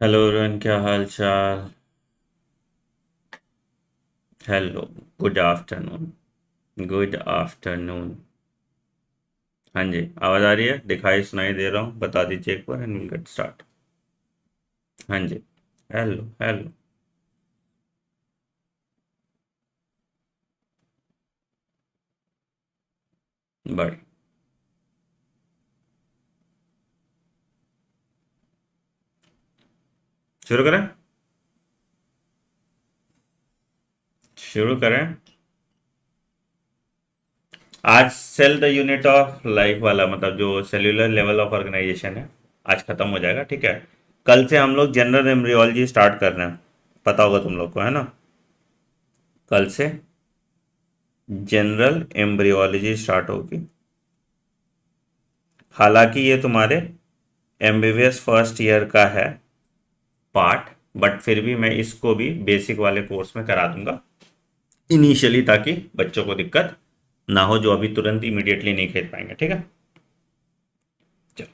Hello Rohan, क्या हाल चाल। Hello. Good afternoon. Good afternoon. हाँ जी, आवाज़ आ रही है, दिखाई सुनाई दे रहा हूँ, बता दीजिए एक बार एंड विल गेट स्टार्ट। हाँ जी। Hello hello. बड़ी शुरू करें। शुरू करें। आज cell the unit of life वाला, मतलब जो सेल्यूलर लेवल ऑफ ऑर्गेनाइजेशन है, आज खत्म हो जाएगा। ठीक है, कल से हम लोग जनरल एम्ब्रियोलॉजी स्टार्ट कर रहे हैं। पता होगा तुम लोग को, है ना। कल से जनरल एम्ब्रियोलॉजी स्टार्ट होगी। हालांकि ये तुम्हारे एमबीबीएस फर्स्ट ईयर का है पार्ट, बट फिर भी मैं इसको भी बेसिक वाले कोर्स में करा दूंगा इनिशियली, ताकि बच्चों को दिक्कत ना हो जो अभी तुरंत इमीडिएटली नहीं खेल पाएंगे। ठीक है, चलो।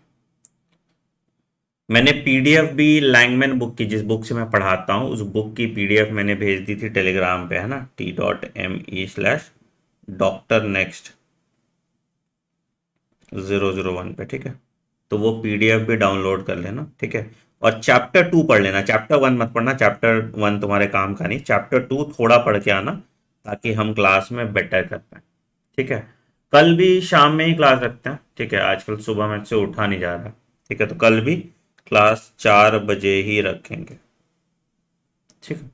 मैंने पीडीएफ भी लैंगमैन बुक की, जिस बुक से मैं पढ़ाता हूँ उस बुक की पीडीएफ मैंने भेज दी थी टेलीग्राम पे, है ना, t.me/डॉक्टर नेक्स्ट 001 पे। ठीक है, तो वो पीडीएफ भी डाउनलोड कर लेना। ठीक है, और चैप्टर 2 पढ़ लेना, चैप्टर 1 मत पढ़ना, चैप्टर 1 तुम्हारे काम का नहीं, चैप्टर 2 थोड़ा पढ़ के आना, ताकि हम क्लास में बेटर कर पाए। ठीक है, कल भी शाम में ही क्लास रखते हैं। ठीक है, आजकल सुबह में से उठा नहीं जा रहा। ठीक है, तो कल भी क्लास 4 बजे ही रखेंगे। ठीक है।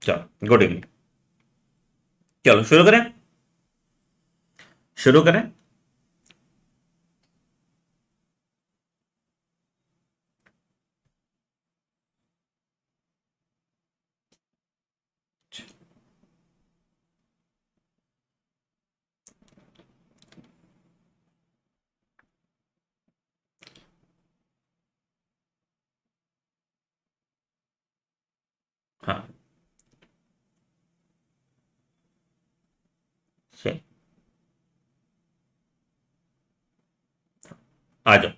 चलो, गुड इवनिंग। चलो शुरू करें। शुरू करें। हाँ, चल, आ जाओ।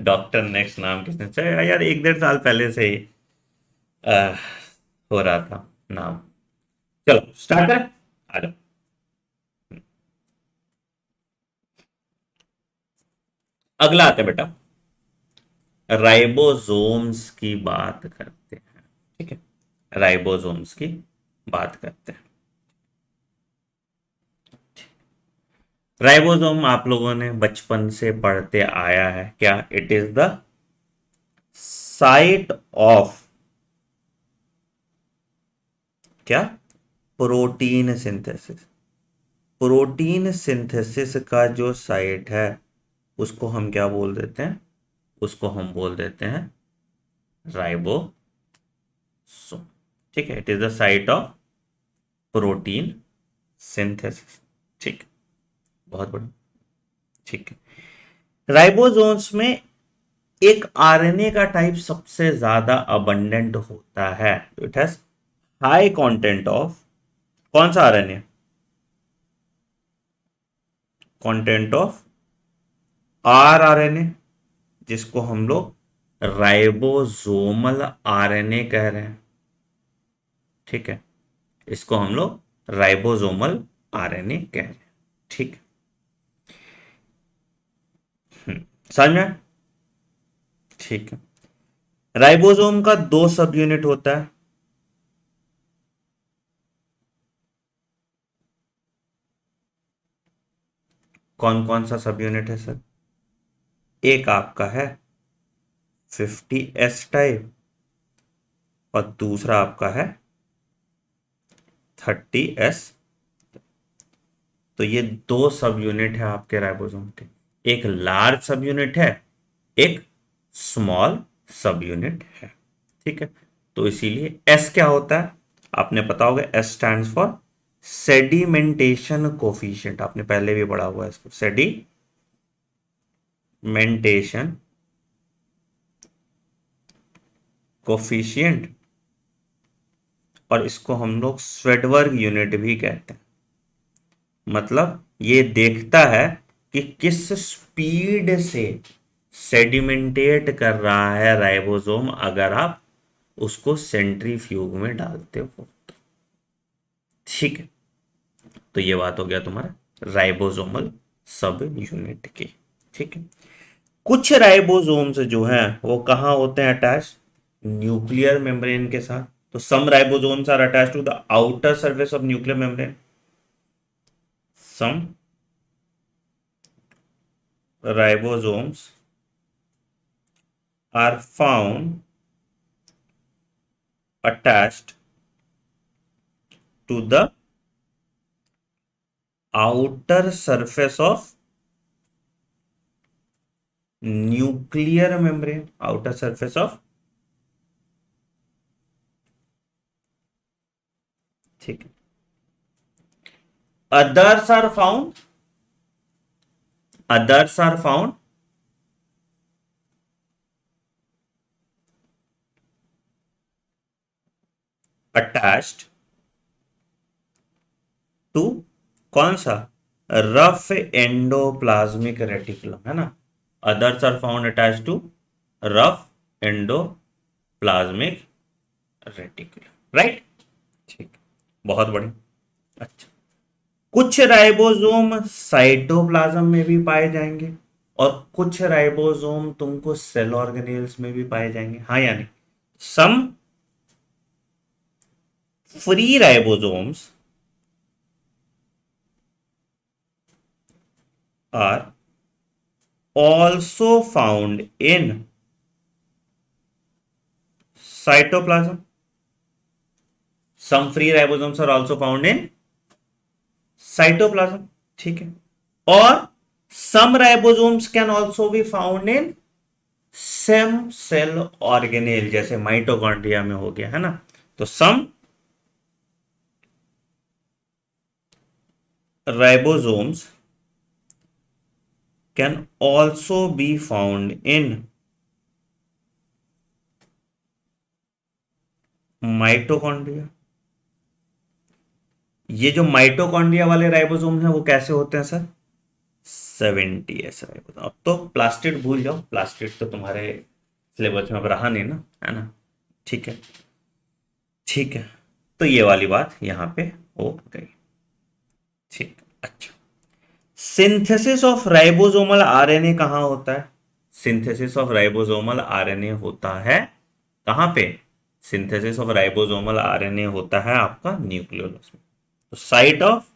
डॉक्टर नेक्स्ट नाम किसने चाहे यार, 1 1.5 साल पहले से ही अह, हो रहा था नाम। चलो स्टार्ट करें। आ जाओ। अगला आते हैं बेटा, राइबोसोम्स की बात करते हैं। ठीक है, राइबोसोम्स की बात करते हैं। राइबोसोम आप लोगों ने बचपन से पढ़ते आया है क्या? It is the site of क्या? Protein synthesis. प्रोटीन सिंथेसिस का जो साइट है उसको हम क्या बोल देते हैं? उसको हम बोल देते हैं राइबोसोम। ठीक है, it is the site of protein synthesis. ठीक, बहुत बढ़िया। ठीक है, राइबोसोम्स में एक आरएनए का टाइप सबसे ज्यादा अबंडेंट होता है। It has high content of कौन सा आरएनए? कंटेंट ऑफ आरआरएनए, जिसको हम लोग राइबोसोमल आरएनए कह रहे हैं। ठीक है, इसको हम लोग राइबोसोमल आरएनए कह रहे हैं। ठीक। समझ में? ठीक है, राइबोसोम का 2 सब यूनिट होता है। कौन कौन सा सब यूनिट है सर? एक आपका है 50s टाइप, और दूसरा आपका है 30s। तो ये 2 सब यूनिट है आपके राइबोसोम के। एक लार्ज सब यूनिट है, एक स्मॉल सब यूनिट है। ठीक है, तो इसीलिए एस क्या होता है आपने पता होगा, S stand for sedimentation coefficient. आपने पहले भी पढ़ा हुआ है इसको, सेडिमेंटेशन कोफिशिएंट, और इसको हम लोग स्वेडबर्ग यूनिट भी कहते हैं। मतलब ये देखता है कि किस स्पीड से सेडिमेंटेट कर रहा है राइबोसोम अगर आप उसको सेंट्रीफ्यूग में डालते हो। ठीक है, तो ये बात हो गया तुम्हारा राइबोसोमल सब यूनिट की। ठीक है, कुछ राइबोसोम्स जो हैं वो कहाँ होते हैं अटैच, न्यूक्लियर मेम्ब्रेन के साथ। तो some ribosomes are attach to the outer surface of nuclear membrane, some ribosomes are found attached to the outer surface of nuclear membrane, outer surface of, ठीक है, others are found, others are found attached to कौन सा, rough endoplasmic reticulum, है ना। Others are found attach to rough endoplasmic reticulum, right. ठीक, बहुत बढ़िया। अच्छा, कुछ राइबोसोम साइटोप्लाज्म में भी पाए जाएंगे और कुछ राइबोसोम तुमको सेल ऑर्गेनेल्स में भी पाए जाएंगे, हाँ यानी some free ribosomes are also found in cytoplasm. Some free ribosomes are also found in cytoplasm. ठीक है, और some ribosomes can also be found in stem cell organelle, जैसे माइटोकॉन्ड्रिया में हो गया, है ना। तो some ribosomes can also be found in mitochondria. ये जो माइटोकॉन्ड्रिया वाले राइबोसोम हैं वो कैसे होते हैं सर, 70s राइबोसोम। अब तो प्लास्टिड भूल जाओ, प्लास्टिड तो तुम्हारे सिलेबस में अब रहा नहीं ना, है ना। ठीक है, ठीक है, तो ये वाली बात यहां पे हो गई। ठीक, अच्छा, सिंथेसिस ऑफ राइबोसोमल आरएनए कहां होता है, सिंथेसिस ऑफ राइबोसोमल आरएनए होता है कहां पे, सिंथेसिस ऑफ राइबोसोमल आरएनए होता है आपका न्यूक्लियोलस में। तो site of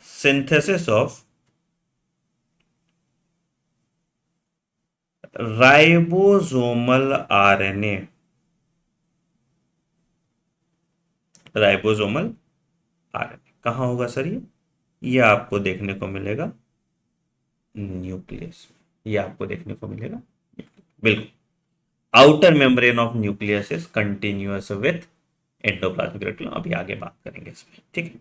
synthesis of ribosomal RNA, ribosomal RNA कहां होगा सर, ये आपको देखने को मिलेगा न्यूक्लियस में, ये आपको देखने को मिलेगा बिल्कुल। Outer membrane of nucleus is continuous with endoplasmic reticulum, अभी आगे बात करेंगे इसमें, ठीक है।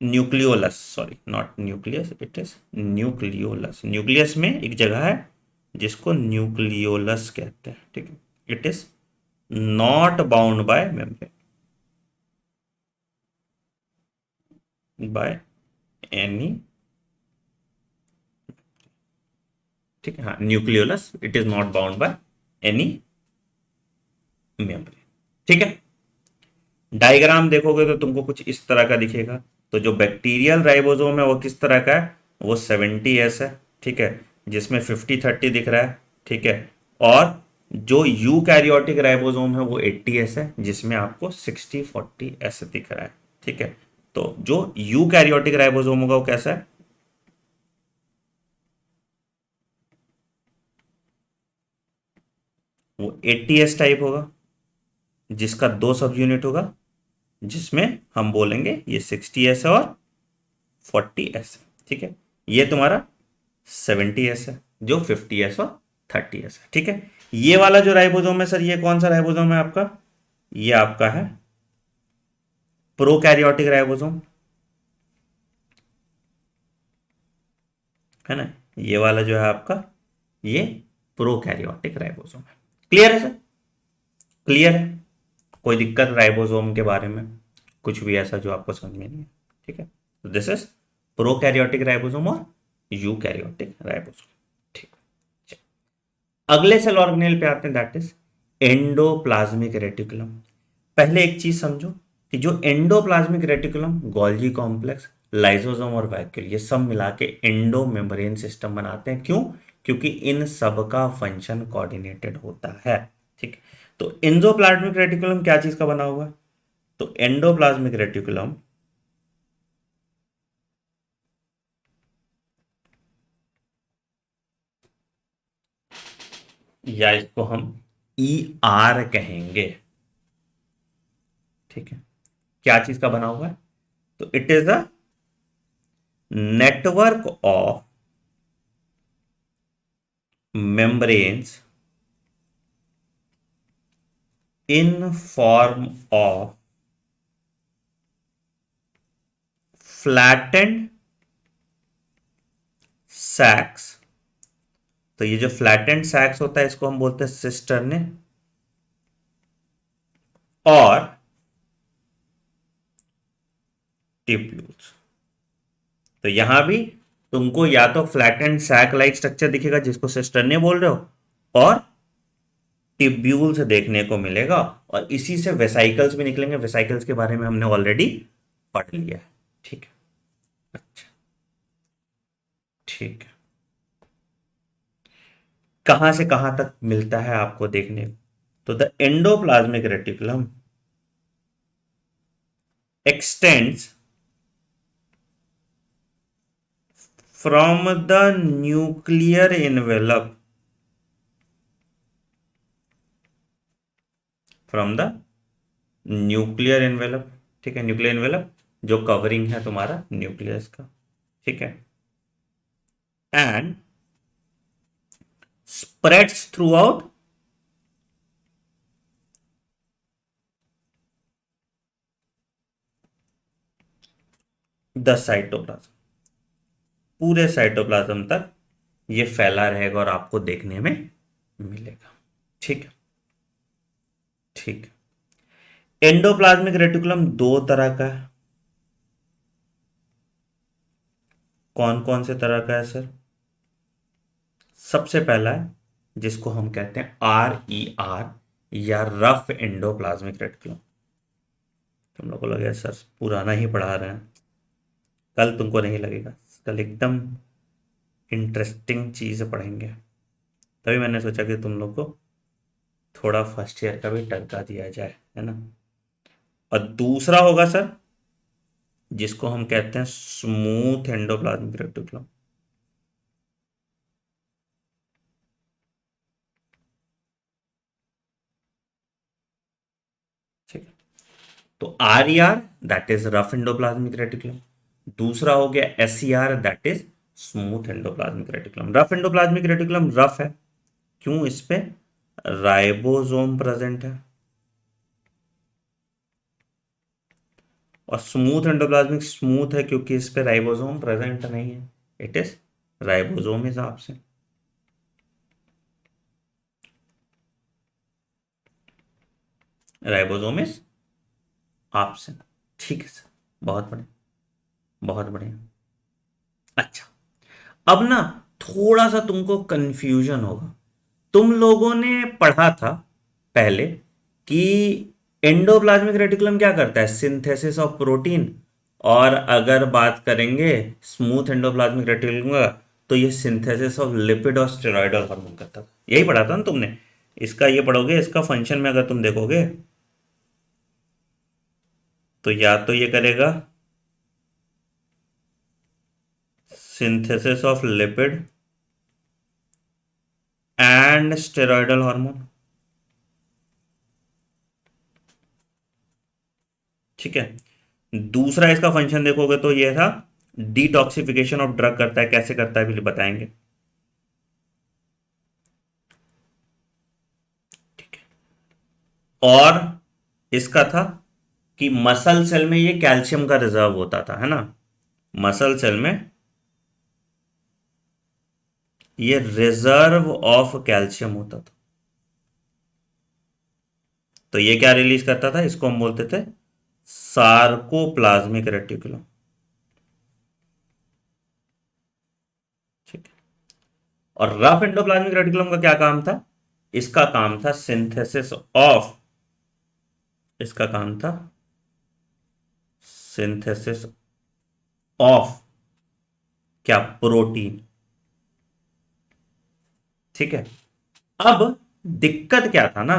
Nucleolus, sorry not nucleus, it is nucleolus. Nucleus में एक जगह है जिसको न्यूक्लियोलस कहते हैं, ठीक है। It is not bound by membrane, by any, ठीक है, हाँ nucleolus, it is not bound by any membrane, ठीक है। डायग्राम देखोगे तो तुमको कुछ इस तरह का दिखेगा। तो जो बैक्टीरियल राइबोसोम है वो किस तरह का है, वो 70s है, ठीक है, जिसमें 50-30 दिख रहा है, ठीक है। और जो यूकैरियोटिक राइबोसोम है वो 80s है, जिसमें आपको 60-40 दिख रहा है, ठीक है। तो जो यूकैरियोटिक राइबोसोम होगा वो कैसा है, वो 80s टाइप होगा, जिसका 2 सब यूनिट होगा, जिसमें हम बोलेंगे ये 60s है और 40s है, ठीक है। ये तुम्हारा 70s है, जो 50s और 30s है, ठीक है। ये वाला जो राइबोसोम है सर, ये कौन सा राइबोसोम है आपका, ये आपका है प्रोकैरियोटिक राइबोसोम, है ना। ये वाला जो है आपका, ये प्रोकैरियोटिक राइबोसोम है। क्लियर है सर, क्लियर है, कोई दिक्कत राइबोसोम के बारे में, कुछ भी ऐसा जो आपको समझ में नहीं है, ठीक है। दिस इज प्रोकैरियोटिक राइबोसोम और यूकैरियोटिक राइबोसोम। ठीक। अगले सेल ऑर्गेनेल पे आते हैं, दैट इज एंडोप्लाज्मिक रेटिकुलम। पहले एक चीज समझो कि जो endoplasmic reticulum, Golgi complex, lysosome और वैक्यूल, ये सब मिला के एंडो मेम्ब्रेन सिस्टम बनाते हैं। क्यों? क्योंकि इन सब का फंक्शन कोऑर्डिनेटेड होता है। ठीक। तो एंडोप्लाज्मिक रेटिकुलम क्या चीज का बना हुआ? तो एंडोप्लाज्मिक रेटिकुलम या इसको हम ई आर कहेंगे। ठीक है। क्या चीज का बना हुआ है? तो it is a network of membranes in form of flattened sacs। तो ये जो फ्लैटेंड सैक्स होता है इसको हम बोलते हैं सिस्टर्ने, और टिब्यूल्स। तो यहां भी तुमको या तो फ्लैटेंड सैक लाइक स्ट्रक्चर दिखेगा जिसको सिस्टर्ने बोल रहे हो, और टिब्यूल्स देखने को मिलेगा, और इसी से वेसाइकल्स भी निकलेंगे। वेसाइकल्स के बारे में हमने ऑलरेडी पढ़ लिया है। ठीक है। अच्छा। ठीक है। कहां से कहां तक मिलता है आपको देखने को? तो the endoplasmic reticulum extends from the nuclear envelope, from the nuclear envelope. ठीक है, न्यूक्लियर एनवेलप जो कवरिंग है तुम्हारा न्यूक्लियस का। ठीक है। And spreads through out the cytoplasm, पूरे साइटोप्लाज्म तक ये फैला रहेगा और आपको देखने में मिलेगा। ठीक है। ठीक। एंडोप्लाज्मिक रेटिकुलम दो तरह का है। कौन कौन से तरह का है सर? सबसे पहला है जिसको हम कहते हैं RER, या रफ एंडोप्लाज्मिक रेटिकुलम। तुम लोग को लगेगा सर पुराना ही पढ़ा रहे हैं। कल तुमको नहीं लगेगा, कल एकदम इंटरेस्टिंग चीज पढ़ेंगे। तभी मैंने सोचा कि तुम लोग को थोड़ा फर्स्ट ईयर का भी टरका दिया जाए, है ना। और दूसरा होगा सर जिसको हम कहते हैं स्मूथ एंडोप्लाज्मिक रेटिकुलम। ठीक है। तो RER that is rough endoplasmic reticulum. दूसरा हो गया SER that is smooth endoplasmic reticulum. Rough endoplasmic reticulum rough है क्यों? इस पे राइबोसोम प्रेजेंट है। और स्मूथ एंडोप्लाज्मिक स्मूथ है क्योंकि इस पे राइबोसोम प्रेजेंट नहीं है। It is ribosome is absent. Ribosome is absent. ठीक है सर, बहुत बढ़िया, बहुत बढ़िया। अच्छा, अब ना थोड़ा सा तुमको कंफ्यूजन होगा। तुम लोगों ने पढ़ा था पहले कि एंडोप्लाज्मिक रेटिकुलम क्या करता है? Synthesis of protein. और अगर बात करेंगे स्मूथ एंडोप्लाज्मिक रेटिकुलम का, तो ये सिंथेसिस ऑफ लिपिड और स्टेरॉयडल हार्मोन करता था। यही पढ़ा था ना तुमने? इसका ये पढ़ोगे, इसका फंक्शन में अगर तुम देखोगे तो या तो ये करेगा synthesis of lipid and steroidal hormone. ठीक है। दूसरा इसका फंक्शन देखोगे तो ये था डिटॉक्सिफिकेशन ऑफ ड्रग करता है। कैसे करता है भी बताएंगे। ठीक है। और इसका था कि मसल सेल में ये कैल्शियम का रिजर्व होता था, है ना। मसल सेल में ये रिजर्व ऑफ कैल्शियम होता था। तो ये क्या रिलीज करता था? इसको हम बोलते थे सार्कोप्लाज्मिक रेटिकुलम। और रफ एंडोप्लाज्मिक रेटिकुलम का क्या काम था? इसका काम था सिंथेसिस ऑफ, इसका काम था सिंथेसिस ऑफ क्या? प्रोटीन। ठीक है। अब दिक्कत क्या था ना,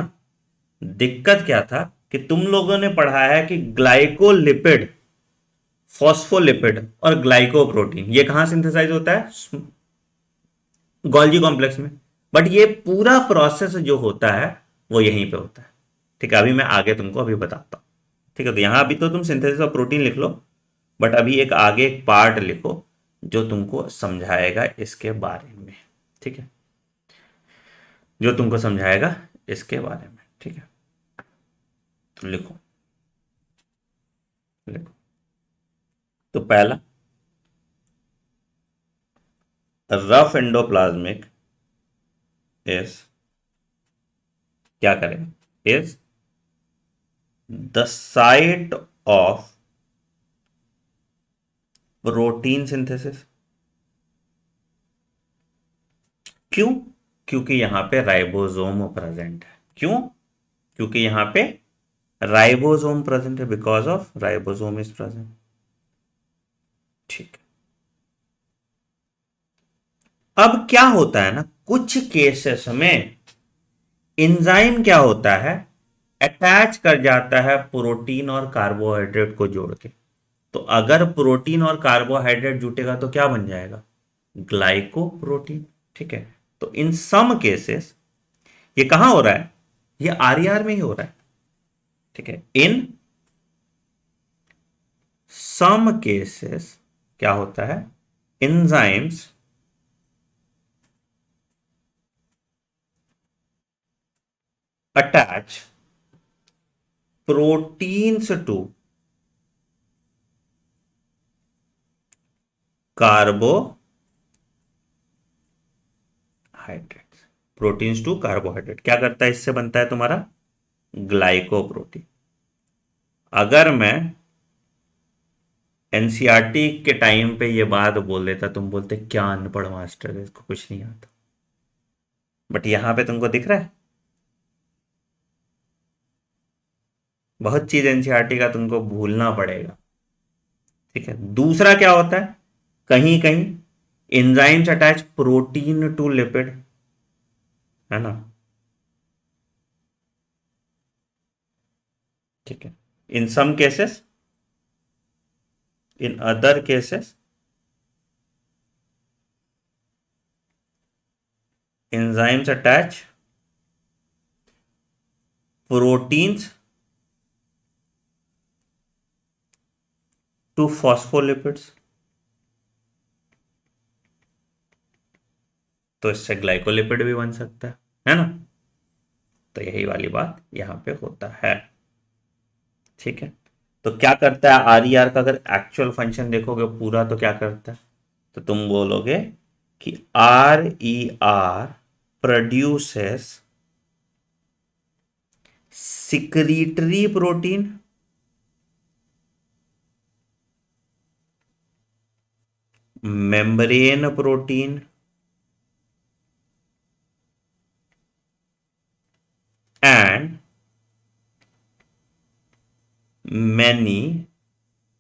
दिक्कत क्या था कि तुम लोगों ने पढ़ा है कि ग्लाइकोलिपिड, फॉस्फोलिपिड और ग्लाइकोप्रोटीन ये कहां सिंथेसाइज होता है? गोल्जी कॉम्प्लेक्स में। बट ये पूरा प्रोसेस जो होता है वो यहीं पे होता है। ठीक है, अभी मैं आगे तुमको अभी बताता हूं। ठीक है, तो यहां अभी तो तुम सिंथेसिस ऑफ प्रोटीन लिख लो, बट अभी एक आगे एक पार्ट लिखो जो तुमको समझाएगा इसके बारे में। ठीक है, जो तुमको समझाएगा इसके बारे में। ठीक है, तो लिखो, लिखो। तो पहला, रफ एंडोप्लाज्मिक इज, क्या करेगा, is the site of protein synthesis. क्यों? क्योंकि यहां पे राइबोसोम प्रेजेंट है। क्यों? क्योंकि यहां पे राइबोसोम प्रेजेंट है, because of ribosome is present. ठीक है। अब क्या होता है ना, कुछ केसेस में एंजाइम क्या होता है, अटैच कर जाता है प्रोटीन और कार्बोहाइड्रेट को जोड़ के। तो अगर प्रोटीन और कार्बोहाइड्रेट जुटेगा तो क्या बन जाएगा? ग्लाइकोप्रोटीन। ठीक है, तो इन सम केसेस ये कहां हो रहा है? ये आरईआर में ही हो रहा है। ठीक है, इन सम केसेस क्या होता है, enzymes attach proteins to carbohydrate. Proteins to carbohydrate क्या करता है, इससे बनता है तुम्हारा ग्लाइकोप्रोटीन। अगर मैं एनसीईआरटी के टाइम पे ये बात बोल देता, तुम बोलते क्या अनपढ़ मास्टर है, इसको कुछ नहीं आता। बट यहां पे तुमको दिख रहा है, बहुत चीज एनसीईआरटी का तुमको भूलना पड़ेगा। ठीक है, दूसरा क्या होता है, कहीं कहीं enzymes attach protein to lipid, है ना। ठीक है, in some cases, in other cases enzymes attach proteins to phospholipids. तो इससे ग्लाइकोलिपिड भी बन सकता है ना। तो यही वाली बात यहां पे होता है। ठीक है, तो क्या करता है आरईआर का, अगर एक्चुअल फंक्शन देखोगे पूरा तो क्या करता है, तो तुम बोलोगे कि R E R produces secretory protein membrane protein and many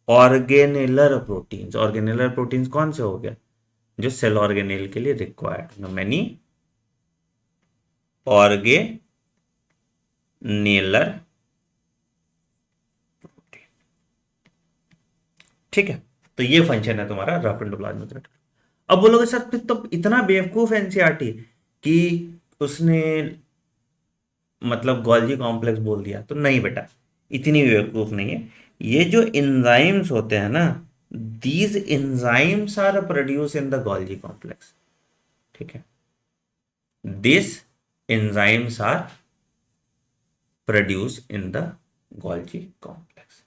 organellar proteins. Organellar proteins कौन से हो गया, जो सेल ऑर्गेनेल के लिए रिक्वायर्ड, मैनी ऑर्गेनेलर प्रोटीन। ठीक है, तो ये फंक्शन है तुम्हारा रफ एंडोप्लाज्मिक रेटिकुलम। अब बोलोगे सर फिर तो इतना बेवकूफ है एनसीईआरटी कि उसने मतलब गोल्जी कॉम्प्लेक्स बोल दिया, तो नहीं बेटा, इतनी बेवकूफ नहीं है। ये जो एंजाइम्स होते हैं ना, these enzymes are produce in the Golgi complex. ठीक है, this enzymes are produce in the Golgi complex.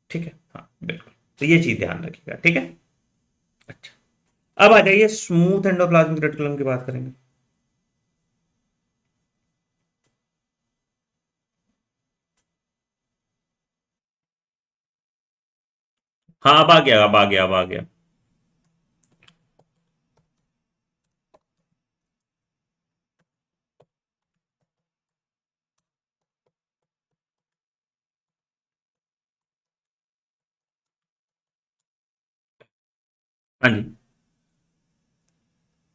ठीक है, हाँ बिल्कुल, तो ये चीज ध्यान रखिएगा। ठीक है, अच्छा, अब आ जाइए स्मूथ एंडोप्लाज्मिक रेटिकुलम की बात करेंगे। हाँ, अब आ गया, अब आ गया, अब आ गया। हाँ जी,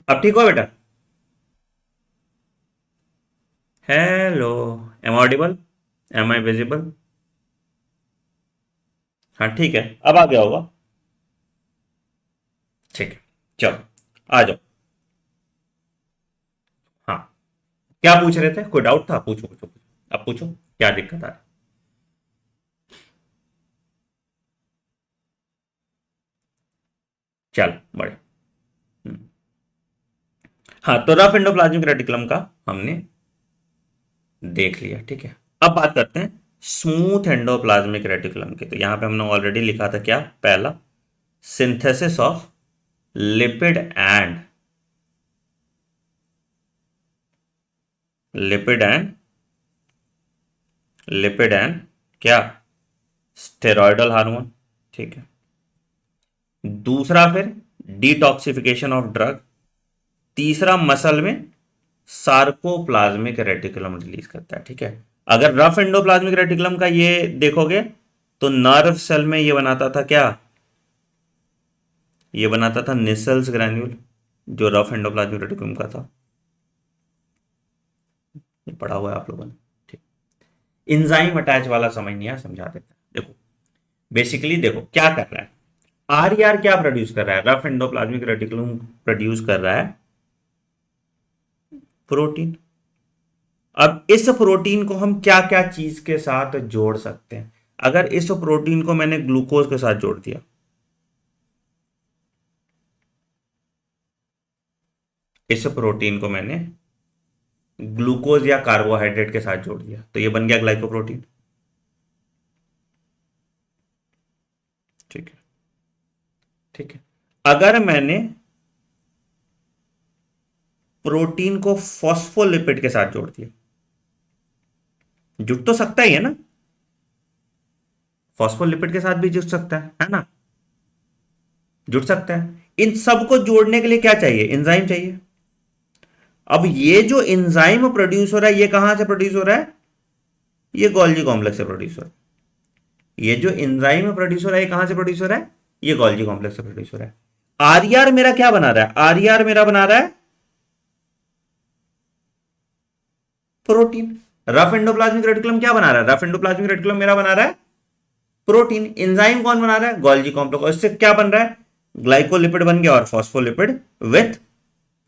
अब ठीक हो बेटा? Hello, am audible? Am I visible? हाँ ठीक है, अब आ गया होगा। ठीक है, चलो आ जाओ। हाँ, क्या पूछ रहे थे? कोई डाउट था? पूछो पूछो पूछो। अब पूछो, क्या दिक्कत आ रही? चलो बड़े। हम्म, हाँ, तो रफ एंडोप्लाज्मिक रेटिकुलम का हमने देख लिया, ठीक है। अब बात करते हैं स्मूथ एंडोप्लाज्मिक रेटिकुलम की। तो यहां पे हमने ऑलरेडी लिखा था क्या? पहला, synthesis of lipid and lipid and lipid and क्या? स्टेरॉयडल हार्मोन, ठीक है। दूसरा फिर डिटॉक्सिफिकेशन ऑफ ड्रग। तीसरा मसल में सार्कोप्लाज्मिक रेटिकुलम रिलीज करता है, ठीक है। अगर रफ एंडोप्लाज्मिक रेटिकुलम का ये देखोगे तो नर्व सेल में ये बनाता था क्या? ये बनाता था निसल्स ग्रैन्यूल, जो रफ एंडोप्लाज्मिक रेटिकुलम का था। ये पढ़ा हुआ है आप लोगों ने, ठीक। इंजाइम अटैच वाला समझ नहीं आया, समझा देता है। देखो, बेसिकली देखो क्या कर रहा है। आर आर क्या प्रोड्यूस कर रहा है? रफ एंडोप्लाज्मिक रेटिकुलम प्रोड्यूस कर रहा है प्रोटीन। अब इस प्रोटीन को हम क्या क्या चीज के साथ जोड़ सकते हैं? अगर इस प्रोटीन को मैंने ग्लूकोज के साथ जोड़ दिया, इस प्रोटीन को मैंने ग्लूकोज या कार्बोहाइड्रेट के साथ जोड़ दिया, तो ये बन गया ग्लाइकोप्रोटीन, ठीक है। ठीक है, अगर मैंने प्रोटीन को फॉस्फोलिपिड के साथ जोड़ दिया, जुड़ तो सकता ही है ना? फॉस्फोलिपिड के साथ भी जुड़ सकता है ना? जुड़ सकता है। इन सबको जोड़ने के लिए क्या चाहिए? एंजाइम चाहिए। अब ये जो एंजाइम प्रोड्यूस हो रहा है, ये कहां से प्रोड्यूस हो रहा है? ये गोल्जी कॉम्प्लेक्स से प्रोड्यूस हो रहा है। ये जो एंजाइम प्रोड्यूस हो रहा है, ये कहां से प्रोड्यूस हो रहा है? ये गोल्जी कॉम्प्लेक्स से प्रोड्यूस हो रहा है। आरईआर मेरा क्या बना रहा है? आरईआर मेरा बना रहा है प्रोटीन। रफ एंडोप्लाज्मिक रेटिकुलम क्या बना रहा है? रफ एंडोप्लाज्मिक रेटिकुलम मेरा बना रहा है प्रोटीन। एंजाइम कौन बना रहा है? Golgi complex. और इससे क्या बन रहा है? ग्लाइकोलिपिड बन गया और फॉस्फोलिपिड विथ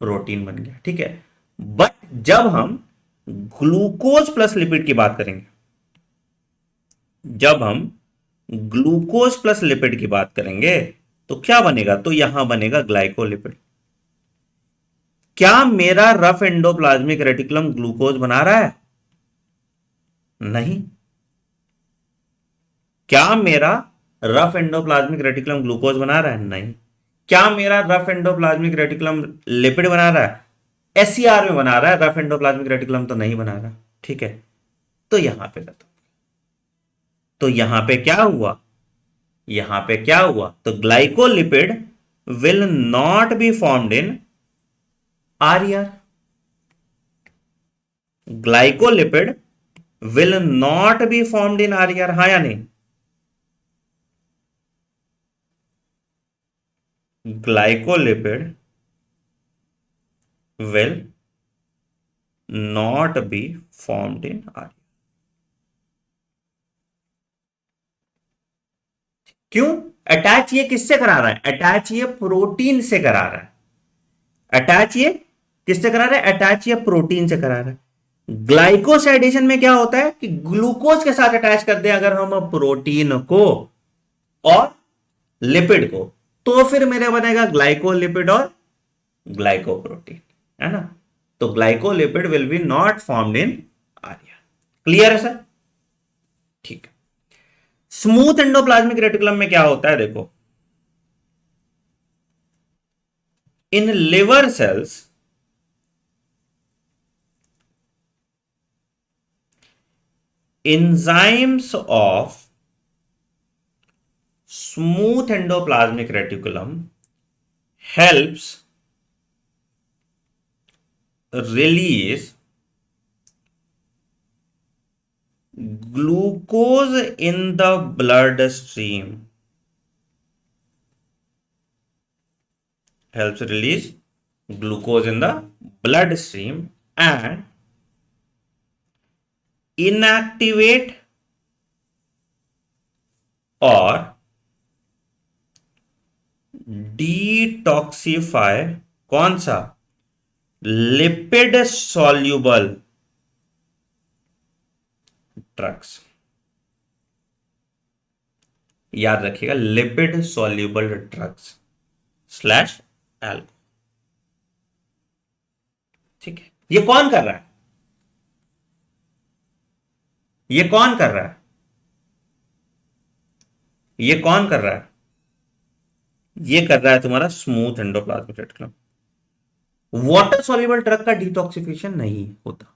प्रोटीन बन गया, ठीक है। बट जब हम ग्लूकोज प्लस लिपिड की बात करेंगे, जब हम ग्लूकोज प्लस लिपिड की बात करेंगे, तो क्या बनेगा? तो यहां बनेगा ग्लाइकोलिपिड। क्या मेरा रफ एंडोप्लाज्मिक रेटिकुलम ग्लूकोज बना रहा है? नहीं। क्या मेरा रफ एंडोप्लाज्मिक रेटिकुलम ग्लूकोज बना रहा है? नहीं। क्या मेरा रफ एंडोप्लाज्मिक रेटिकुलम लिपिड बना रहा है? एससीआर में बना रहा है, रफ एंडोप्लाज्मिक रेटिकुलम तो नहीं बना रहा, ठीक है। तो यहां पे खत्म। तो यहां पे क्या हुआ? यहां पे क्या हुआ? तो glycolipid will not be formed in RER. Glycolipid will not be formed in RER, हाँ या नहीं? Glycolipid will not be formed in आर्य। क्यों? अटैच ये किससे करा रहा है? अटैच ये प्रोटीन से करा रहा है। अटैच ये किससे करा रहा है? अटैच ये प्रोटीन से करा रहा है। ग्लाइकोसाइडेशन में क्या होता है कि ग्लूकोज के साथ अटैच कर दे अगर हम प्रोटीन को और लिपिड को, तो फिर मेरे बनेगा ग्लाइकोलिपिड और ग्लाइकोप्रोटीन, है ना? तो glycolipid will be not formed in Arya. Clear है सर? ठीक है। स्मूथ एंडोप्लाज्मिक रेटिकुलम में क्या होता है? देखो, in liver cells, enzymes of smooth endoplasmic reticulum helps release glucose in the blood stream helps release glucose in the bloodstream and inactivate or detoxify कौन सा लिपिड सॉल्युबल ड्रग्स। याद रखिएगा, lipid soluble drugs slash alcohol. ठीक है, ये कौन कर रहा है? ये कौन कर रहा है? ये कौन कर रहा है? ये कर रहा है तुम्हारा smooth endoplasmic reticulum. Water soluble drug का डिटॉक्सिफिकेशन नहीं होता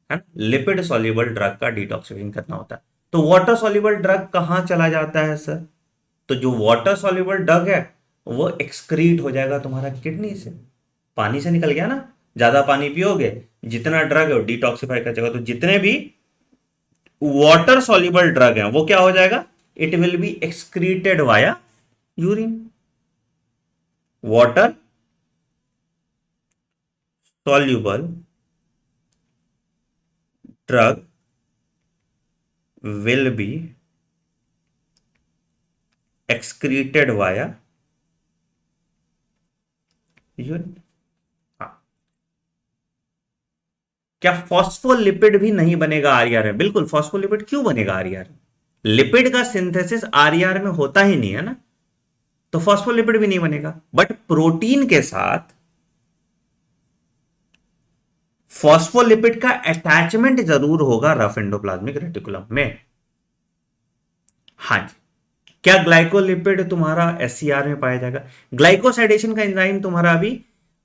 है, लिपिड सॉल्युबल ड्रग का डिटॉक्सिफिकेशन करना होता है। तो वाटर सॉल्युबल ड्रग कहां चला जाता है सर? तो जो वाटर सॉल्युबल ड्रग है वो एक्सक्रीट हो जाएगा तुम्हारा किडनी से, पानी से निकल गया ना। ज्यादा पानी पियोगे, जितना ड्रग है वो डिटॉक्सिफाई कर जाएगा। तो जितने भी वाटर सॉल्युबल ड्रग हैं वो क्या हो जाएगा? It will be excreted via urine. Water soluble drug will be excreted via urine। हाँ, क्या फॉस्फोलिपिड भी नहीं बनेगा आरईआर में? बिल्कुल, फॉस्फोलिपिड क्यों बनेगा आरईआर में? लिपिड का सिंथेसिस आरईआर में होता ही नहीं है ना, तो फॉस्फोलिपिड भी नहीं बनेगा। बट प्रोटीन के साथ फॉस्फोलिपिड का अटैचमेंट जरूर होगा रफ एंडोप्लाज्मिक रेटिकुलम में। हाँ जी, क्या ग्लाइकोलिपिड तुम्हारा एससीआर में पाया जाएगा? ग्लाइकोसाइडेशन का एंजाइम तुम्हारा अभी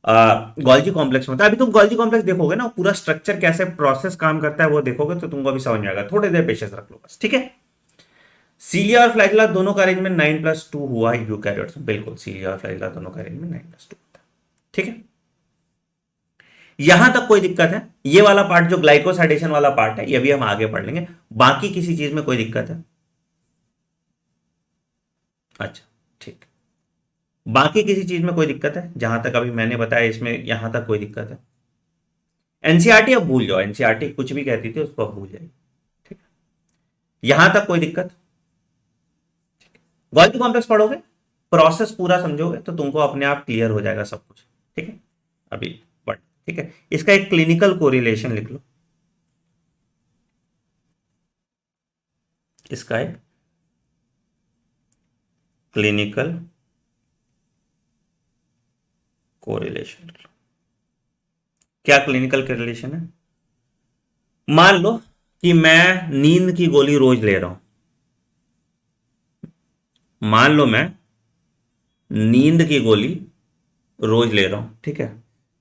गोल्जी कॉम्प्लेक्स में होता है। अभी तुम गोल्जी कॉम्प्लेक्स देखोगे ना, पूरा स्ट्रक्चर कैसे प्रोसेस काम करता है वो देखोगे तो तुमको अभी समझ में आएगा। थोड़ी देर पेशेंस रख लो बस, ठीक है। सीलिया और फ्लैजिला दोनों का अरेंजमेंट 9+2 हुआ यूकैरियोट्स में। बिल्कुल, सीलिया और फ्लैजिला दोनों का अरेंजमेंट 9+2 होता है, ठीक है। यहां तक कोई दिक्कत है? ये वाला पार्ट जो ग्लाइकोसाइडेशन वाला पार्ट है ये भी हम आगे पढ़ लेंगे। बाकी किसी चीज में कोई दिक्कत है? अच्छा, ठीक। बाकी किसी चीज में कोई दिक्कत है? जहां तक अभी मैंने बताया इसमें यहां तक कोई दिक्कत है? एनसीईआरटी अब भूल जाओ, एनसीईआरटी कुछ भी कहती थी उसको अब भूल जाइए, ठीक है। यहां तक कोई दिक्कत? गोल्गी कॉम्प्लेक्स पढ़ोगे, प्रोसेस पूरा समझोगे तो तुमको अपने आप क्लियर हो जाएगा सब कुछ, ठीक है। अभी पढ़, ठीक है। इसका एक क्लिनिकल कोरिलेशन लिख लो। इसका एक क्लिनिकल कोरिलेशन लिख लो। क्या क्लिनिकल कोरिलेशन है? मान लो कि मैं नींद की गोली रोज ले रहा हूं। मान लो मैं नींद की गोली रोज ले रहा हूं, ठीक है।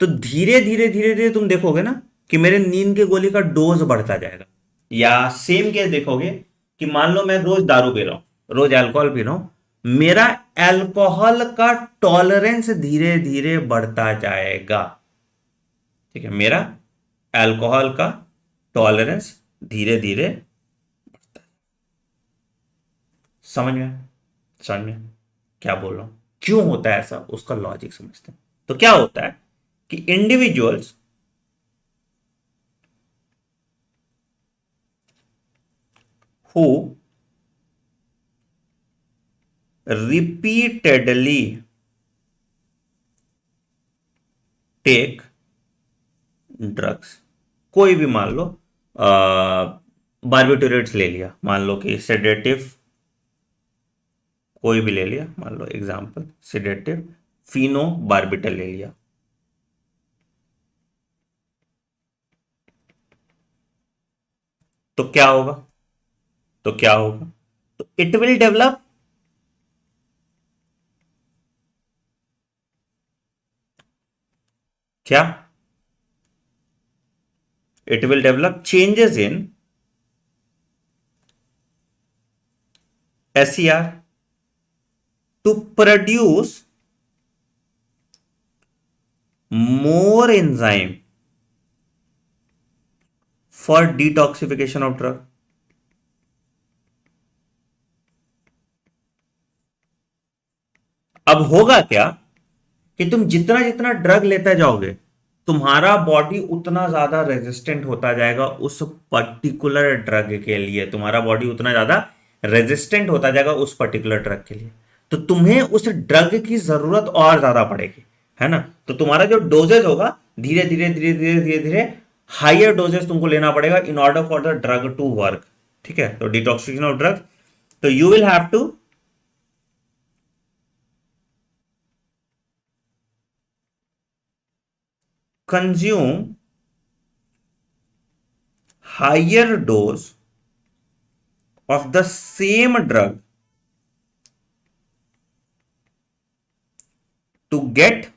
तो धीरे धीरे धीरे धीरे तुम देखोगे ना कि मेरे नींद की गोली का डोज बढ़ता जाएगा। या सेम केस देखोगे कि मान लो मैं रोज दारू पी रहा हूं, रोज अल्कोहल पी रहा हूं, मेरा अल्कोहल का टॉलरेंस धीरे धीरे बढ़ता जाएगा, ठीक है। मेरा अल्कोहल का टॉलरेंस धीरे धीरे बढ़ता है। समझ में? समझ में क्या बोल रहा हूं? क्यों होता है ऐसा, उसका लॉजिक समझते हैं। तो क्या होता है कि individuals who repeatedly take drugs, कोई भी मान लो बार्बिटोरेट्स ले लिया, मान लो कि सेडेटिव कोई भी ले लिया, मान लो एग्जांपल सेडेटिव फिनोबार्बिटल ले लिया, तो क्या होगा? तो क्या होगा? तो इट विल डेवलप क्या? It will develop changes in SCR to produce more enzyme for detoxification of drug। अब होगा क्या कि तुम जितना जितना ड्रग लेते जाओगे तुम्हारा बॉडी उतना ज्यादा रेजिस्टेंट होता जाएगा उस पर्टिकुलर ड्रग के लिए, तुम्हारा बॉडी उतना ज्यादा रेजिस्टेंट होता जाएगा उस पर्टिकुलर ड्रग के लिए। तो तुम्हें उस ड्रग की जरूरत और ज्यादा पड़ेगी, है ना। तो तुम्हारा जो डोजेज होगा धीरे धीरे धीरे धीरे धीरे धीरे हाइयर डोजेस तुमको लेना पड़ेगा in order for the drug to work. ठीक है, तो डिटॉक्सिफिकेशन ऑफ ड्रग्स, तो you will have to consume higher dose of the same drug to get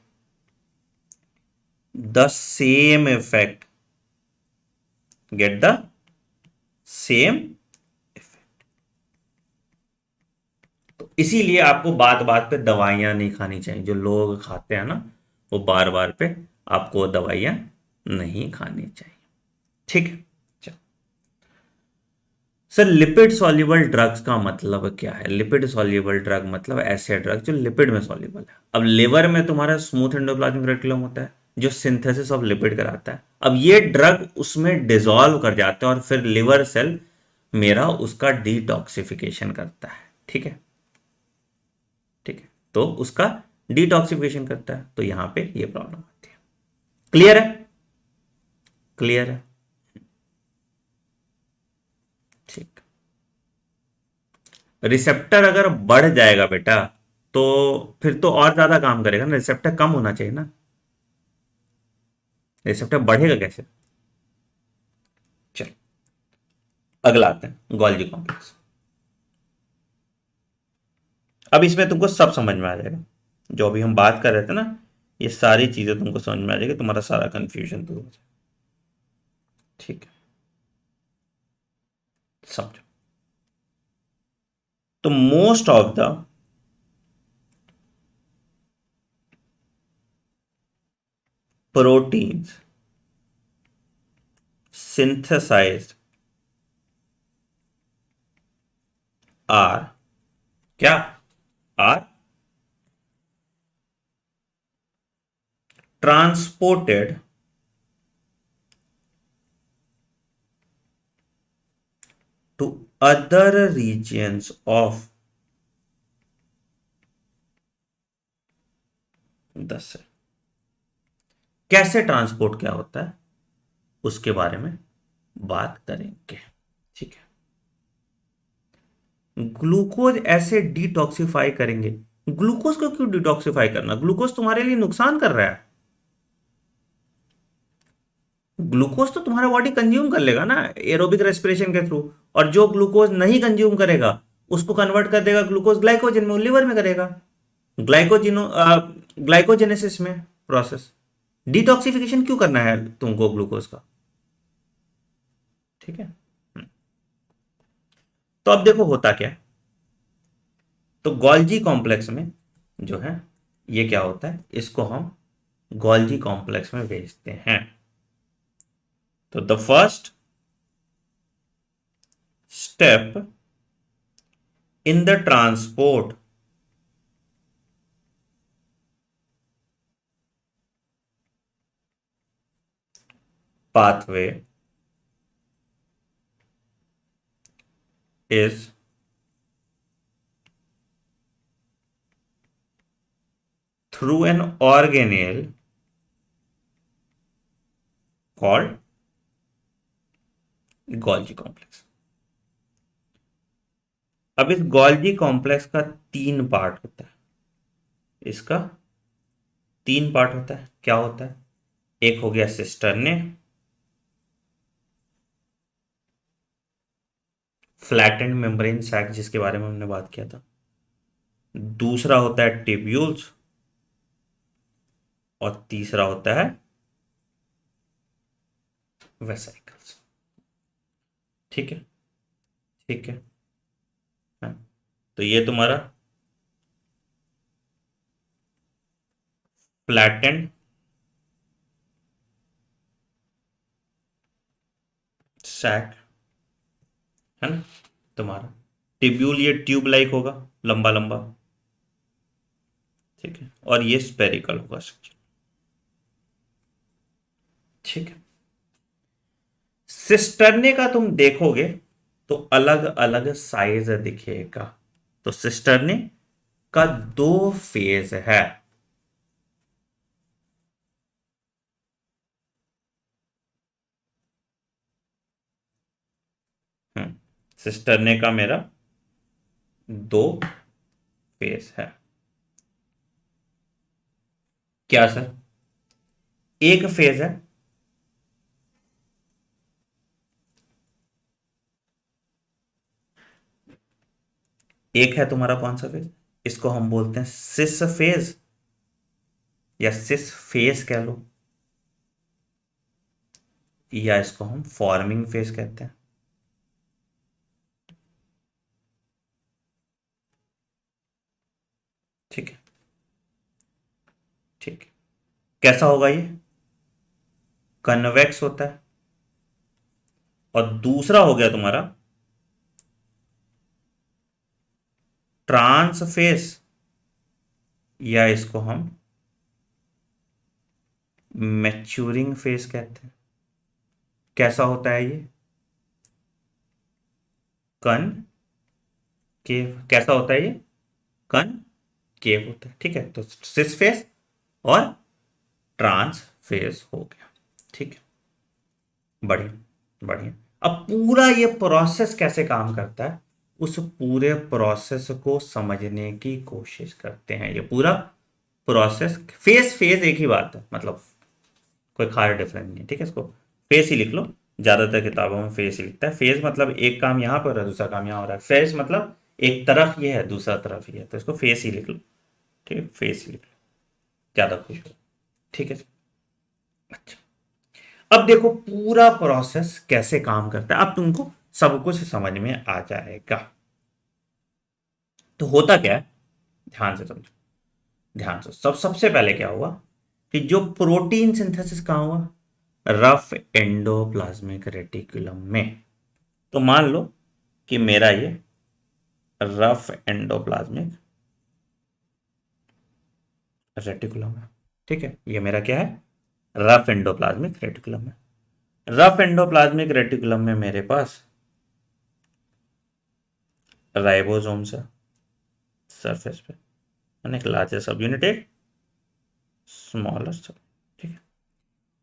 the same effect, get the same effect। तो इसीलिए आपको बात बात पे दवाइयां नहीं खानी चाहिए, जो लोग खाते हैं ना वो बार बार पे आपको दवाइयां नहीं खानी चाहिए। ठीक है, सर लिपिड सॉल्युबल ड्रग्स का मतलब क्या है? लिपिड सॉल्युबल ड्रग मतलब ऐसे ड्रग जो लिपिड में सॉल्युबल है। अब लिवर में तुम्हारा स्मूथ एंडोप्लाज्मिक रेटिकुलम होता है जो सिंथेसिस ऑफ लिपिड कराता है। अब ये ड्रग उसमें डिसॉल्व कर जाते हैं और फिर लिवर सेल मेरा उसका डिटॉक्सिफिकेशन करता है। ठीक है, ठीक है, तो उसका डिटॉक्सिफिकेशन करता है, तो यहां पे ये प्रॉब्लम आती है। क्लियर है? क्लियर है, ठीक। रिसेप्टर अगर बढ़ जाएगा बेटा तो फिर तो और ज्यादा काम करेगा ना, रिसेप्टर कम होना चाहिए ना, रिसेप्टर बढ़ेगा कैसे? चल अगला आते हैं गोल्जी कॉम्प्लेक्स। अब इसमें तुमको सब समझ में आ जाएगा, जो अभी हम बात कर रहे थे ना, ये सारी चीजें तुमको समझ में आ जाएगी, तुम्हारा सारा कंफ्यूजन दूर हो जाएगा। ठीक है, समझो। तो most of the proteins synthesized are क्या? Are transported to other regions of the cell. कैसे ट्रांसपोर्ट क्या होता है उसके बारे में बात करेंगे। ठीक है, ग्लूकोज ऐसे डिटॉक्सिफाई करेंगे। ग्लूकोज को क्यों डिटॉक्सिफाई करना? ग्लूकोज तुम्हारे लिए नुकसान कर रहा है। ग्लूकोज तो तुम्हारा बॉडी कंज्यूम कर लेगा ना एरोबिक रेस्पिरेशन के थ्रू, और जो ग्लूकोज नहीं कंज्यूम करेगा उसको कन्वर्ट कर देगा ग्लूकोज ग्लाइकोजन में, लिवर में करेगा ग्लाइकोजिनो ग्लाइकोजेनेसिस में प्रोसेस। डिटॉक्सिफिकेशन क्यों करना है तुमको ग्लूकोज का? ठीक है, तो अब देखो होता क्या है। तो गोल्जी कॉम्प्लेक्स में जो है ये क्या होता है, इसको हम गोल्जी कॉम्प्लेक्स में भेजते हैं। तो the first step in the transport pathway is through an organelle called Golgi complex. अब इस गोल्जी कॉम्प्लेक्स का तीन पार्ट होता है, इसका तीन पार्ट होता है। क्या होता है? एक हो गया सिस्टर्ने, फ्लैटेंड मेम्ब्रेन सैक जिसके बारे में हमने बात किया था। दूसरा होता है टिब्यूल्स, और तीसरा होता है वेसाइकल्स। ठीक है, ठीक है, हाँ। तो ये तुम्हारा फ्लैटेंड सैक है ना तुम्हारा। टिब्यूल ये ट्यूब लाइक होगा, लंबा लंबा। ठीक है, और ये स्पेरिकल होगा स्ट्रक्चर। ठीक है, सिस्टर्ने का तुम देखोगे तो अलग अलग साइज दिखेगा। तो सिस्टर्ने का दो फेज है। सिस्टर्ने का मेरा दो फेज है। क्या सर? एक फेज है, एक है तुम्हारा कौन सा फेज, इसको हम बोलते हैं सिस फेज या सिस फेज कह लो, या इसको हम फॉर्मिंग फेज कहते हैं। ठीक है, ठीक है। कैसा होगा ये? कन्वेक्स होता है। और दूसरा हो गया तुम्हारा ट्रांस फेज, या इसको हम मैच्योरिंग फेज कहते हैं। कैसा होता है ये? कन केव। कैसा होता है ये? कन केव होता है। ठीक है, तो सिस फेज और ट्रांस फेज हो गया। ठीक है, बढ़िया बढ़िया। अब पूरा ये प्रोसेस कैसे काम करता है, उस पूरे प्रोसेस को समझने की कोशिश करते हैं। ये पूरा प्रोसेस, फेज फेज एक ही बात है, मतलब कोई खास डिफरेंस नहीं है। ठीक है, इसको फेज ही लिख लो। ज्यादातर किताबों में फेज ही लिखता है। फेज मतलब एक काम यहां पर हो रहा है, दूसरा काम यहां हो रहा है। फेज मतलब एक तरफ ये है, दूसरा तरफ ये है, तो इसको फेज ही लिख लो। ठीक है, फेज ही लिख लो, ज्यादा खुश हो। ठीक है, अच्छा। अब देखो पूरा प्रोसेस कैसे काम करता है, अब तुमको सब कुछ समझ में आ जाएगा। तो होता क्या है, ध्यान से समझो, ध्यान से। सबसे पहले क्या हुआ कि जो प्रोटीन सिंथेसिस कहाँ हुआ? रफ एंडोप्लाज्मिक रेटिकुलम में। तो मान लो कि मेरा ये रफ एंडोप्लाज्मिक रेटिकुलम है। ठीक है, ये मेरा क्या है? रफ एंडोप्लाज्मिक रेटिकुलम है। रफ एंडोप्लाज्मिक रेटिकुलम में मेरे पास राइबोसोम्स है सरफेस पे, मैंने एक लार्जर सब यूनिट, एक स्मॉलर सब। ठीक है,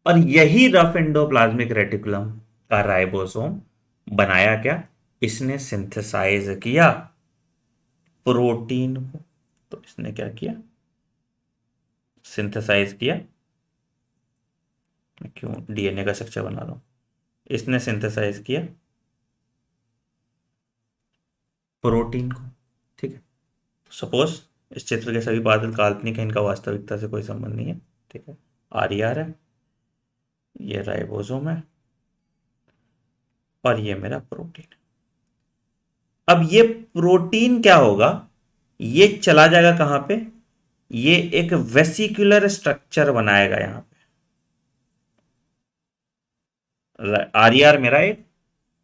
और यही रफ एंडोप्लाज्मिक रेटिकुलम का राइबोसोम बनाया क्या? इसने सिंथेसाइज किया प्रोटीन को। तो इसने क्या किया? सिंथेसाइज किया। मैं क्यों डीएनए का स्ट्रक्चर बना रहा हूं? इसने सिंथेसाइज किया प्रोटीन को। ठीक है, सपोज इस चित्र के सभी बादल काल्पनिक है, इनका वास्तविकता से कोई संबंध नहीं है। ठीक है, आर है, ये राइबोसोम है, और ये मेरा प्रोटीन। अब ये प्रोटीन क्या होगा, ये चला जाएगा कहां पे? ये एक वेसिकुलर स्ट्रक्चर बनाएगा यहां पे। आर मेरा एक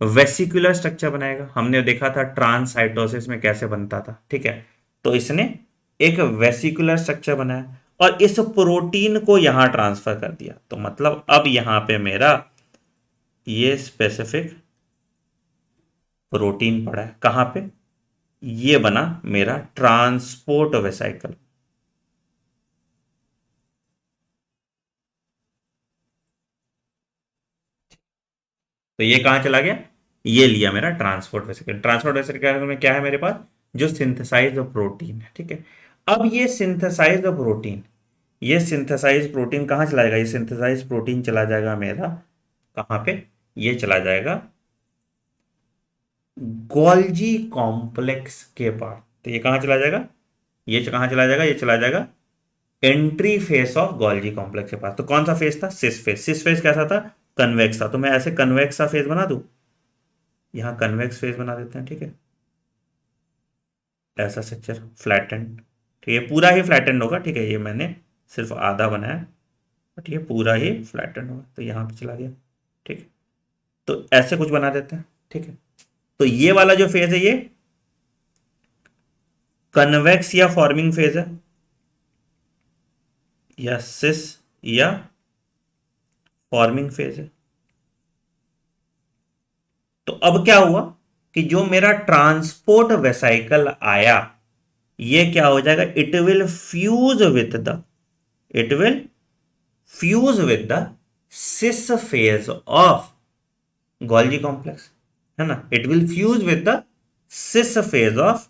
वेसिकुलर स्ट्रक्चर बनाएगा। हमने देखा था ट्रांससाइटोसिस में कैसे बनता था। ठीक है, तो इसने एक वेसिकुलर स्ट्रक्चर बनाया और इस प्रोटीन को यहां ट्रांसफर कर दिया। तो मतलब अब यहां पे मेरा ये स्पेसिफिक प्रोटीन पड़ा है कहां पे? ये बना मेरा ट्रांसपोर्ट वेसाइकल। तो ये कहां चला गया? ये लिया मेरा ट्रांसपोर्ट वेसिकल। ट्रांसपोर्ट वेसिकल में क्या है मेरे पास? जो सिंथेसाइज प्रोटीन है। ठीक है, अब ये सिंथेसाइज प्रोटीन, ये सिंथेसाइज प्रोटीन कहां चला जाएगा? ये सिंथेसाइज प्रोटीन चला जाएगा मेरा कहां पे? ये चला जाएगा गोल्जी कॉम्प्लेक्स के पास। तो ये कहां चला जाएगा? ये कहां चला जाएगा? ये चला जाएगा entry face of Golgi complex के पास। तो कौन सा फेस था? Cis face. सिस फेस कैसा था? कन्वेक्स था। तो मैं ऐसे कन्वेक्स सा फेस बना दूं, यहां कन्वेक्स फेस बना देते हैं। ठीक है, ऐसा स्ट्रक्चर फ्लैटेंड। ठीक है, पूरा ही फ्लैटेंड होगा। ठीक है, ये मैंने सिर्फ आधा बनाया, बट ये पूरा ही फ्लैटेंड होगा। तो यहां पे चला गया। ठीक है, तो ऐसे कुछ बना देते हैं। ठीक है, तो ये वाला जो फेज है ये कन्वेक्स या फॉर्मिंग फेज है। या सिस या फॉर्मिंग फेज है। तो अब क्या हुआ कि जो मेरा ट्रांसपोर्ट वेसाइकल आया, ये क्या हो जाएगा, it will fuse with the cis phase of Golgi complex, है ना। It will fuse with the cis phase of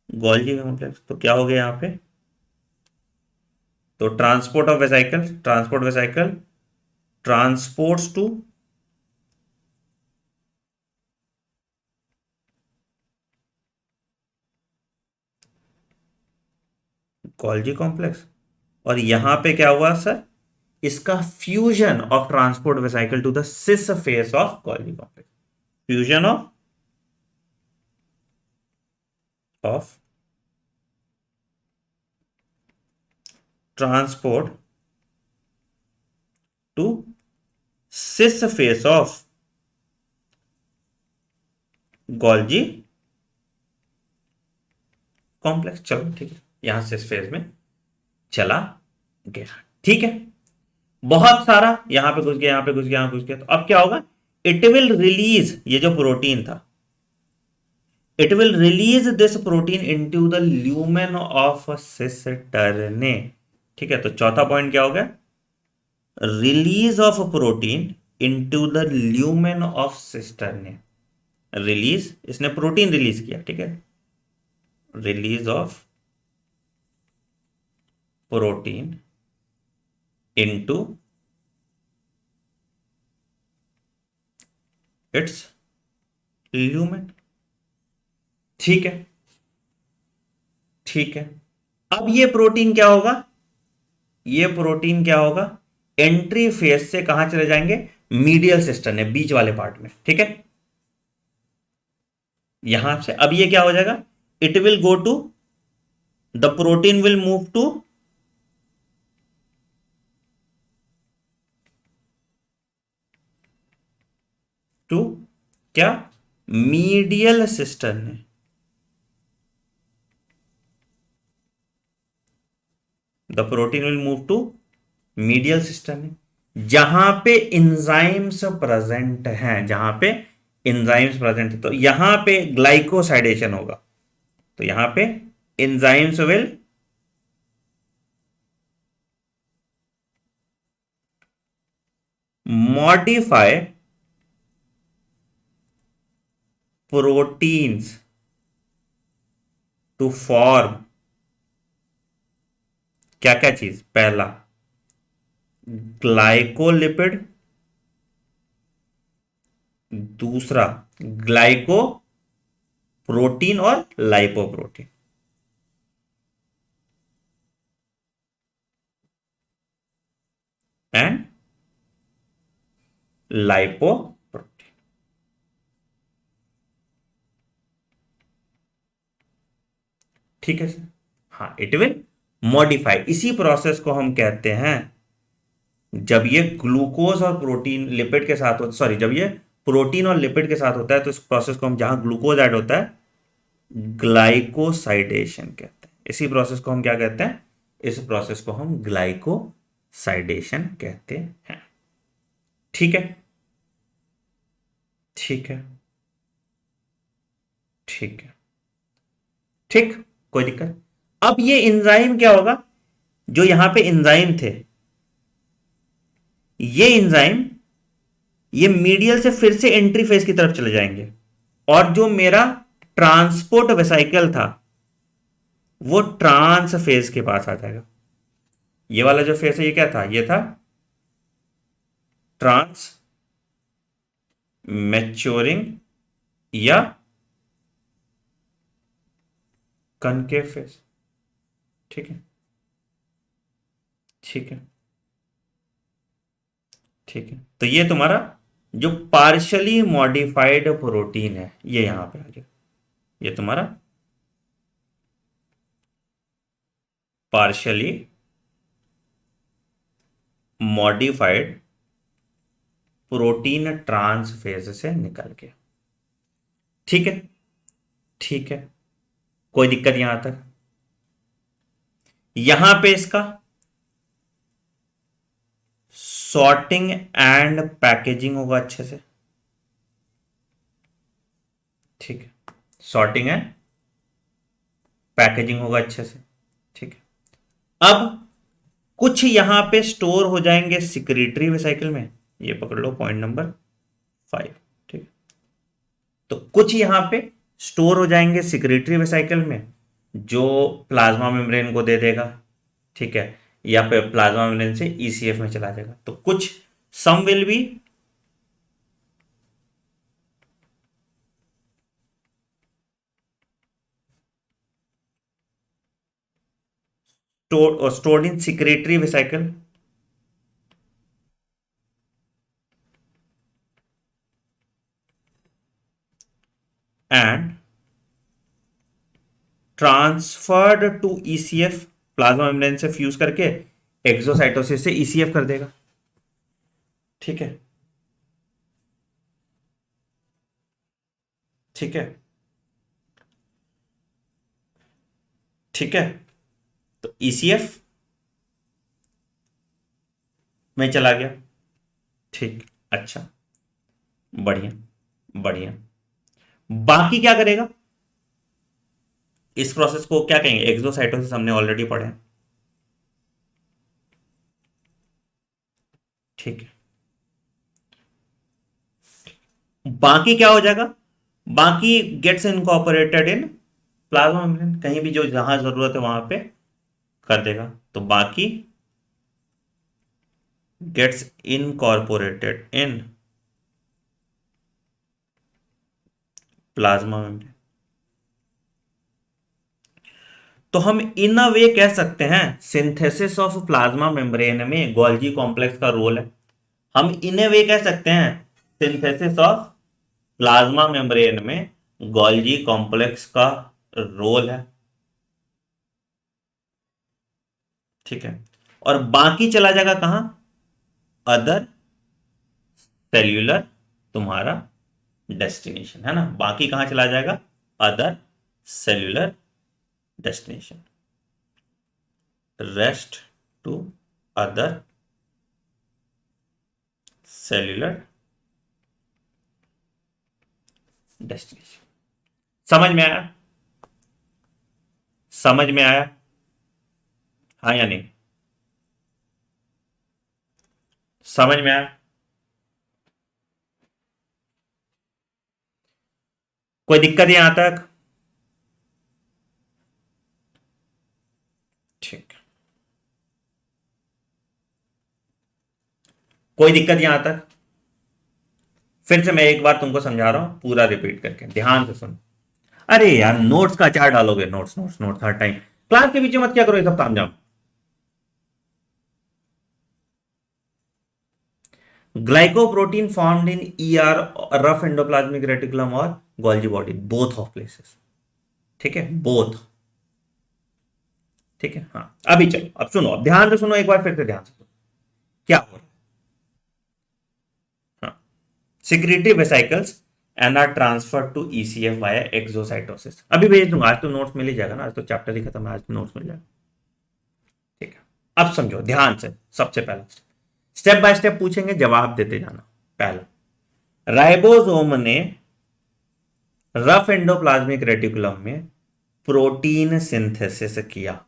Golgi complex. तो क्या हो गया यहां पे, तो transport transports to Golgi complex. और यहां पे क्या हुआ सर, इसका fusion of transport vesicle to the cis face of Golgi complex, fusion of transport to cis face of Golgi complex. चलो ठीक है, यहां सिस फेस में चला गया, ठीक है। बहुत सारा यहां पे घुस गया, यहां पे घुस गया, यहां घुस गया, तो अब क्या होगा, इट विल रिलीज, ये जो प्रोटीन था, it will release this protein into the lumen of cisternae. ठीक है, तो चौथा पॉइंट क्या हो गया, release of protein into the lumen of cisternae. Release, इसने प्रोटीन रिलीज किया, ठीक है, release of protein into its lumen. ठीक है, ठीक है। अब ये प्रोटीन क्या होगा, ये प्रोटीन क्या होगा, एंट्री फेज से कहां चले जाएंगे, मीडियल सिस्टम है, बीच वाले पार्ट में, ठीक है। यहां से अब ये क्या हो जाएगा, it will go to, the protein will move to क्या, मीडियल सिस्टम है। The protein will move to medial system है, जहां पे इंजाइम्स प्रेजेंट हैं, जहां पे इंजाइम्स प्रेजेंट है, तो यहां पे ग्लाइकोसाइडेशन होगा, तो यहां पे enzymes will modify proteins to form क्या क्या चीज, पहला ग्लाइकोलिपिड, दूसरा ग्लाइको प्रोटीन और लाइपोप्रोटीन, एंड लाइपोप्रोटीन। ठीक है सर, हाँ, इट विल मॉडिफाई, इसी प्रोसेस को हम कहते हैं, जब ये ग्लूकोज और प्रोटीन लिपिड के साथ होता, सॉरी, जब ये प्रोटीन और लिपिड के साथ होता है, तो इस प्रोसेस को हम, जहां ग्लूकोज ऐड होता है, ग्लाइकोसाइडेशन कहते हैं। इसी प्रोसेस को हम क्या कहते हैं, इस प्रोसेस को हम ग्लाइकोसाइडेशन कहते हैं। ठीक है, ठीक है, ठीक है, ठीक, कोई दिक्कत। अब ये एंजाइम क्या होगा, जो यहां पे एंजाइम थे, ये एंजाइम, ये मीडियल से फिर से एंट्री फेज की तरफ चले जाएंगे, और जो मेरा ट्रांसपोर्ट वेसाइकल था, वो ट्रांस फेज के पास आ जाएगा। ये वाला जो फेज है, ये क्या था, ये था ट्रांस मैच्योरिंग या कनकेव फेज। ठीक है, ठीक है, ठीक है। तो ये तुम्हारा जो पार्शली मॉडिफाइड प्रोटीन है, ये यहां पे आ गया, ये तुम्हारा partially modified protein trans phase से निकल गया। ठीक है, ठीक है, कोई दिक्कत यहां तक। यहां पे इसका सॉर्टिंग एंड पैकेजिंग होगा अच्छे से, ठीक है, सॉर्टिंग एंड पैकेजिंग होगा अच्छे से, ठीक है। अब कुछ यहां पे स्टोर हो जाएंगे सिक्रेटरी रिसाइकल में, ये पकड़ लो पॉइंट नंबर 5, ठीक है। तो कुछ यहां पे स्टोर हो जाएंगे सिक्रेटरी रिसाइकल में जो प्लाज्मा मेम्ब्रेन को दे देगा, ठीक है, या पे प्लाज्मा मेम्ब्रेन से ईसीएफ में चला जाएगा। तो कुछ some will be stored in secretory recycle and transferred to ECF, plasma membrane से फ्यूज करके एक्सोसाइटोसिस से ईसीएफ कर देगा, ठीक है, ठीक है, ठीक है। तो ईसीएफ में चला गया, ठीक, अच्छा, बढ़िया, बढ़िया। बाकी क्या करेगा, इस प्रोसेस को क्या कहेंगे, एक्सोसाइटोसिस हमने ऑलरेडी पढ़े हैं, ठीक है। बाकी क्या हो जाएगा, बाकी gets incorporated in plasma membrane, कहीं भी जो जहां जरूरत है वहां पे कर देगा। तो बाकी gets incorporated in plasma membrane. तो हम इन अ वे कह सकते हैं सिंथेसिस ऑफ प्लाज्मा मेम्ब्रेन में गोल्जी कॉम्प्लेक्स का रोल है। हम इन अ वे कह सकते हैं सिंथेसिस ऑफ प्लाज्मा मेम्ब्रेन में गोल्जी कॉम्प्लेक्स का रोल है, ठीक है। और बाकी चला जाएगा कहां, अदर सेल्यूलर तुम्हारा डेस्टिनेशन है ना, बाकी कहां चला जाएगा, other cellular destination, rest to other cellular destination. समझ में आया, समझ में आया, हाँ या नहीं, समझ में आया, कोई दिक्कत यहां तक, ठीक, कोई दिक्कत यहां तक। फिर से मैं एक बार तुमको समझा रहा हूं पूरा रिपीट करके, ध्यान से सुन। अरे यार नोट्स का चार डालोगे, नोट्स नोट्स नोट्स हर टाइम, क्लास के बीच में मत क्या करो ये सब काम जाम। Glycoprotein formed in ER, rough endoplasmic reticulum और Golgi body, both of places, ठीक है, बोथ, ठीक है। हाँ अभी चलो, अब सुनो, अब ध्यान से सुनो एक बार, फिर से ध्यान से सुनो क्या हो रहा है। हाँ, secretory vesicles and are transfer to ECF via exocytosis. अभी भेज दूंगा, आज तो नोट्स मिल ही जाएगा ना, आज तो चैप्टर ही खत्म है, आज तो नोट्स मिल जाएगा, ठीक है। अब समझो ध्यान से, सबसे पहला स्टेप बाय स्टेप पूछेंगे, जवाब देते जाना। पहला, राइबोसोम ने रफ एंडोप्लाज्मिक रेटिकुलम में प्रोटीन सिंथेसिस किया,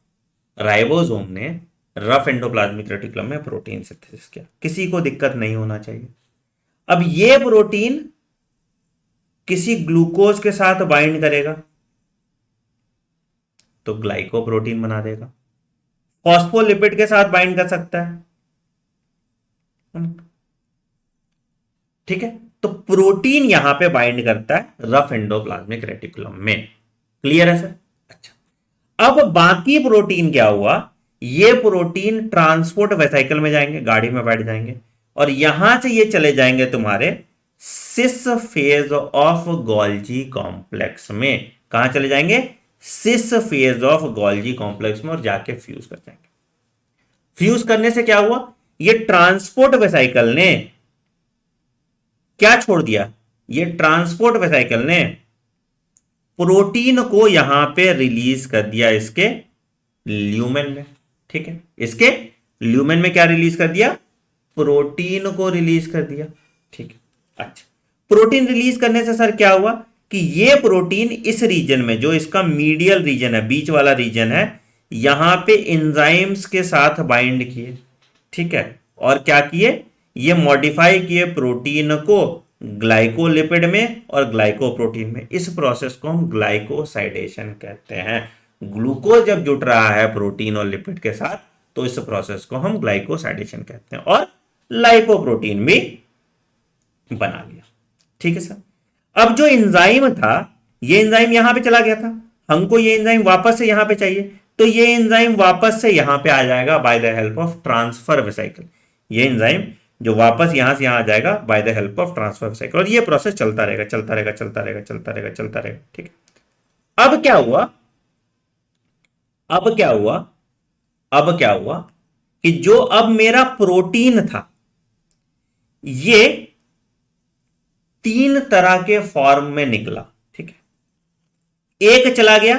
राइबोसोम ने रफ एंडोप्लाज्मिक रेटिकुलम में प्रोटीन सिंथेसिस किया, किसी को दिक्कत नहीं होना चाहिए। अब ये प्रोटीन किसी ग्लूकोज के साथ बाइंड करेगा तो ग्लाइकोप्रोटीन बना देगा, फॉस्फोलिपिड के साथ बाइंड कर सकता है, ठीक है। तो प्रोटीन यहां पे बाइंड करता है रफ एंडोप्लाज्मिक रेटिकुलम में, क्लियर है सर, अच्छा। अब बाकी प्रोटीन क्या हुआ, ये प्रोटीन ट्रांसपोर्ट वेसिकल में जाएंगे, गाड़ी में बैठ जाएंगे, और यहां से ये चले जाएंगे तुम्हारे सिस फेज ऑफ गोल्जी कॉम्प्लेक्स में, कहां चले जाएंगे, सिस फेज ऑफ गोल्जी कॉम्प्लेक्स में, और जाके फ्यूज कर जाएंगे। फ्यूज करने से क्या हुआ, ये ट्रांसपोर्ट वेसिकल ने क्या छोड़ दिया, ये ट्रांसपोर्ट वेसिकल ने प्रोटीन को यहां पे रिलीज कर दिया इसके ल्यूमेन में, ठीक है, इसके ल्यूमेन में क्या रिलीज कर दिया, प्रोटीन को रिलीज कर दिया। ठीक है, अच्छा, प्रोटीन रिलीज करने से सर क्या हुआ कि ये प्रोटीन इस रीजन में, जो इसका मीडियल रीजन है, बीच वाला रीजन है, यहां पे एंजाइम्स के साथ बाइंड किए। ठीक है, और क्या किए, ये मॉडिफाई किए प्रोटीन को ग्लाइकोलिपिड में और ग्लाइकोप्रोटीन में। इस प्रोसेस को हम ग्लाइकोसाइडेशन कहते हैं। ग्लूकोज जब जुट रहा है प्रोटीन और लिपिड के साथ, तो इस प्रोसेस को हम ग्लाइकोसाइडेशन कहते हैं, और लाइपोप्रोटीन भी बना लिया। ठीक है सर। अब जो एंजाइम था, ये एंजाइम यहां पे चला गया था, हमको ये एंजाइम वापस से यहां पे चाहिए, तो ये एंजाइम वापस से यहां पे आ जाएगा by the help of transfer vesicle. ये एंजाइम जो वापस यहां से यहां आ जाएगा by the help of transfer vesicle, और ये प्रोसेस चलता रहेगा, चलता रहेगा, चलता रहेगा, चलता रहेगा, चलता रहेगा। ठीक है, अब क्या हुआ, अब क्या हुआ, अब क्या हुआ कि जो अब मेरा प्रोटीन था, ये तीन तरह के फॉर्म में निकला। ठीक है, एक चला गया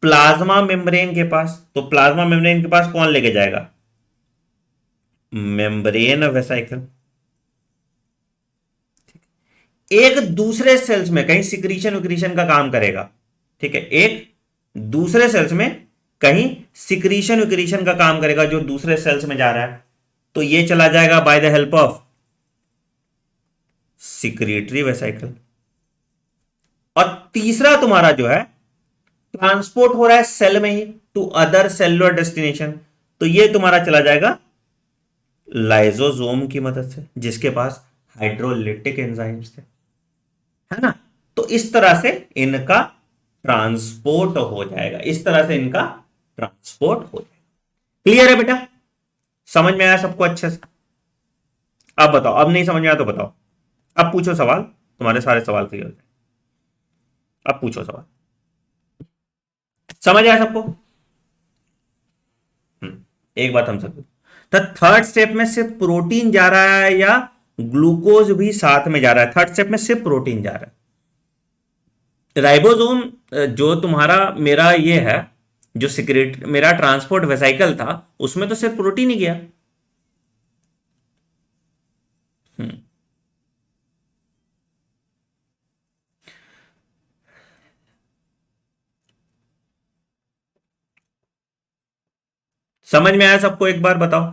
प्लाज्मा मेम्ब्रेन के पास, तो प्लाज्मा मेम्ब्रेन के पास कौन लेके जाएगा, मेम्ब्रेन वेसिकल। एक दूसरे सेल्स में कहीं सिक्रीशन विक्रीशन का काम करेगा। ठीक है, एक दूसरे सेल्स में कहीं सिक्रीशन विक्रीशन का काम करेगा, जो दूसरे सेल्स में जा रहा है, तो ये चला जाएगा by the help of secretory vesicle. और तीसरा तुम्हारा जो है, ट्रांसपोर्ट हो रहा है सेल में ही टू अदर सेलुलर डेस्टिनेशन, तो ये तुम्हारा चला जाएगा लाइजोसोम की मदद से, जिसके पास हाइड्रोलिटिक एंजाइम्स थे, है ना। तो इस तरह से इनका ट्रांसपोर्ट हो जाएगा, इस तरह से इनका ट्रांसपोर्ट हो जाएगा। क्लियर है बेटा, समझ में आया सबको अच्छे से? अब बताओ, अब नहीं समझ में आया तो बताओ, अब पूछो सवाल, तुम्हारे सारे सवाल क्लियर हो जाए। अब पूछो सवाल, समझ आया सबको? एक बात हम सब, तो थर्ड स्टेप में सिर्फ प्रोटीन जा रहा है या ग्लूकोज भी साथ में जा रहा है? थर्ड स्टेप में सिर्फ प्रोटीन जा रहा है। राइबोसोम जो तुम्हारा मेरा ये है, जो सिक्रेट मेरा ट्रांसपोर्ट वेसिकल था, उसमें तो सिर्फ प्रोटीन ही गया। समझ में आया सबको? एक बार बताओ।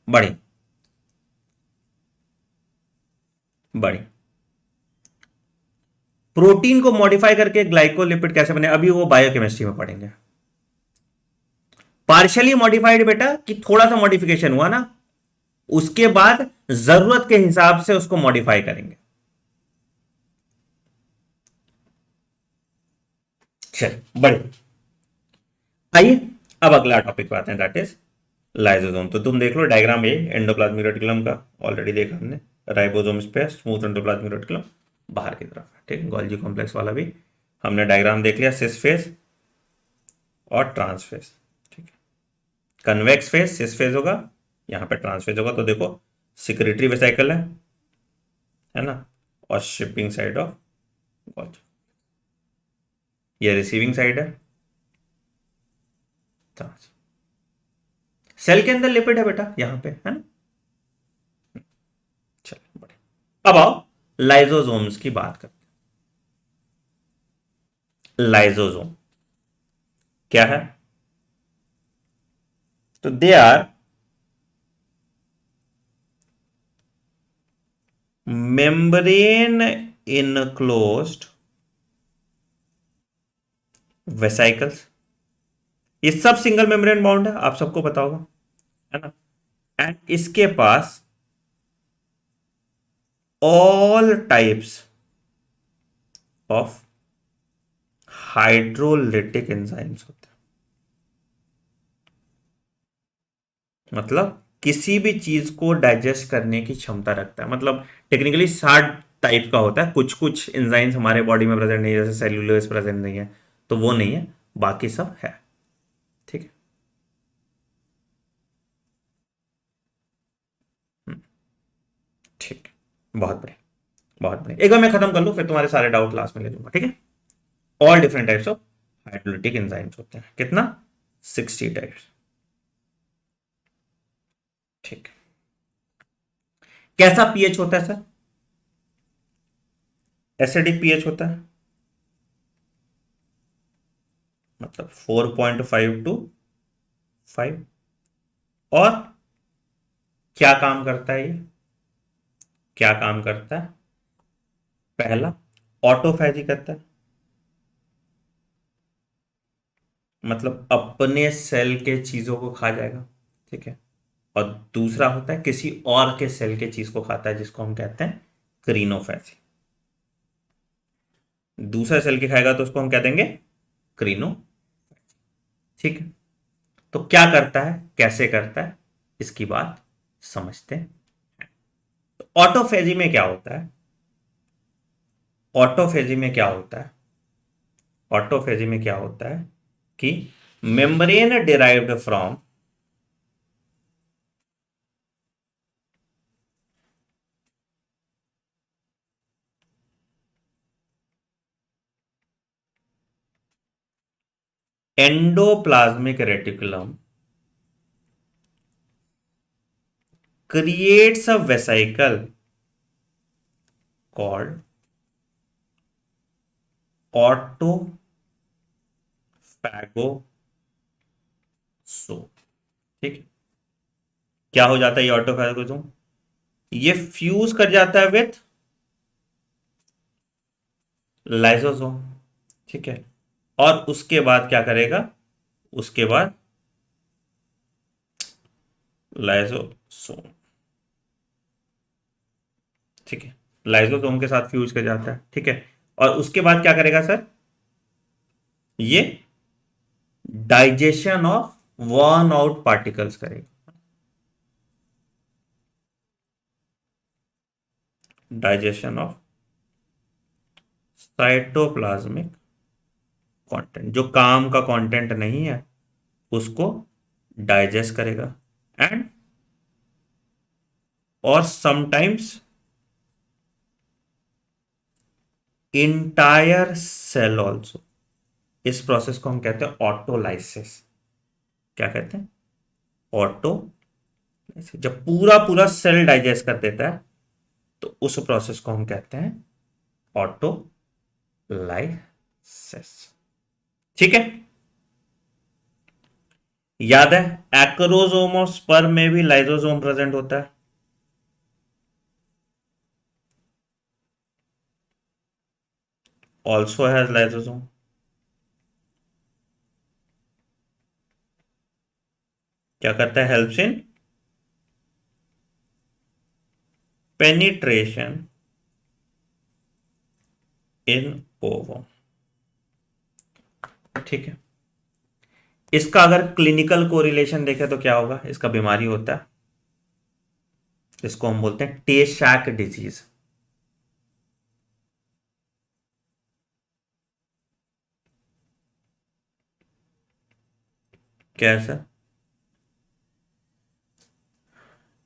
बढ़िया, बढ़िया। प्रोटीन को मॉडिफाई करके ग्लाइकोलिपिड कैसे बने, अभी वो बायोकेमिस्ट्री में पढ़ेंगे। पार्शियली मॉडिफाइड बेटा कि थोड़ा सा मॉडिफिकेशन हुआ ना, उसके बाद जरूरत के हिसाब से उसको मॉडिफाई करेंगे। चल बढ़िया, आइए अब अगला टॉपिक पे आते हैं, दैट इज लाइसोसोम। तो तुम देख लो डायग्राम, ये एंडोप्लाज्मिक रेटिकुलम का ऑलरेडी देखा हमने, राइबोसोम पे स्मूथ एंडोप्लाज्मिक रेटिकुलम बाहर की तरफ है। ठीक, गोल्जी कॉम्प्लेक्स वाला भी हमने डायग्राम देख लिया, सिस फेज और ट्रांस फेज। ठीक है, कन्वेक्स फेज सिस फेज होगा, यहाँ पे ट्रांस फेज होगा। तो देखो सिक्रेटरी वेसिकल है ना, और शिपिंग साइड ऑफ गोल्जी, ये रिसीविंग साइड है, ट्रांस। सेल के अंदर लिपिड है बेटा यहां पे, है ना। चलो बढ़िया, अब आओ लाइजोसोम्स की बात करते हैं। लाइजोसोम क्या है? तो they are membrane enclosed vesicles. ये सब सिंगल मेम्ब्रेन बॉन्ड है, आप सबको पता होगा, है ना। एंड इसके पास all types of hydrolytic enzymes होते हैं, मतलब किसी भी चीज को डाइजेस्ट करने की क्षमता रखता है। मतलब टेक्निकली 60 टाइप का होता है, कुछ कुछ एंजाइम्स हमारे बॉडी में प्रेजेंट नहीं है, जैसे सेल्यूलोज प्रेजेंट नहीं है, तो वो नहीं है, बाकी सब है। ठीक है, ठीक, बहुत बढ़िया, बहुत बढ़िया। एक बार मैं खत्म कर लूं, फिर तुम्हारे सारे डाउट लास्ट में ले लूंगा। ठीक है, all different types of hydrolytic enzymes होते हैं, कितना, 60 टाइप्स। ठीक। कैसा पीएच होता है सर? एसिडिक पीएच होता है, मतलब 4.5 to 5। और क्या काम करता है ये? क्या काम करता है? पहला, ऑटोफैजी करता है, मतलब अपने सेल के चीजों को खा जाएगा। ठीक है। और दूसरा होता है किसी और के सेल के चीज को खाता है, जिसको हम कहते हैं क्रीनोफैजी। दूसरा सेल के खाएगा तो उसको हम कह देंगे क्रीनो। ठीक है। तो क्या करता है, कैसे करता है, इसकी बात समझते हैं। तो ऑटोफेजी में क्या होता है? ऑटोफेजी में क्या होता है? ऑटोफेजी में क्या होता है कि membrane derived from endoplasmic reticulum creates a vesicle called ऑटोफैगोसो। ठीक है। क्या हो जाता है ये ऑटोफैगोसोम? ये फ्यूज कर जाता है विथ लाइसोसोम। ठीक है। और उसके बाद क्या करेगा? उसके बाद लाइसोसोम, ठीक है, लाइसोसोम के साथ फ्यूज कर जाता है। ठीक है। और उसके बाद क्या करेगा सर? ये digestion of worn out particles करेगा। डाइजेशन ऑफ साइटोप्लाज्मिक कंटेंट, जो काम का कंटेंट नहीं है उसको डाइजेस्ट करेगा। एंड और समटाइम्स इंटायर सेल ऑल्सो। इस प्रोसेस को हम कहते हैं ऑटोलाइसिस। क्या कहते हैं? ऑटो, जब पूरा पूरा सेल डाइजेस्ट कर देता है तो उस प्रोसेस को हम कहते हैं ऑटोलाइसिस। ठीक है। याद है एक्रोसोम और स्पर्म में भी लाइसोसोम प्रेजेंट होता है। Also has lysosome. क्या करता है? Helps in penetration in ovum. ठीक है। इसका अगर क्लिनिकल कोरिलेशन देखें तो क्या होगा? इसका बीमारी होता है, इसको हम बोलते हैं टे शैक डिजीज। क्या है सर?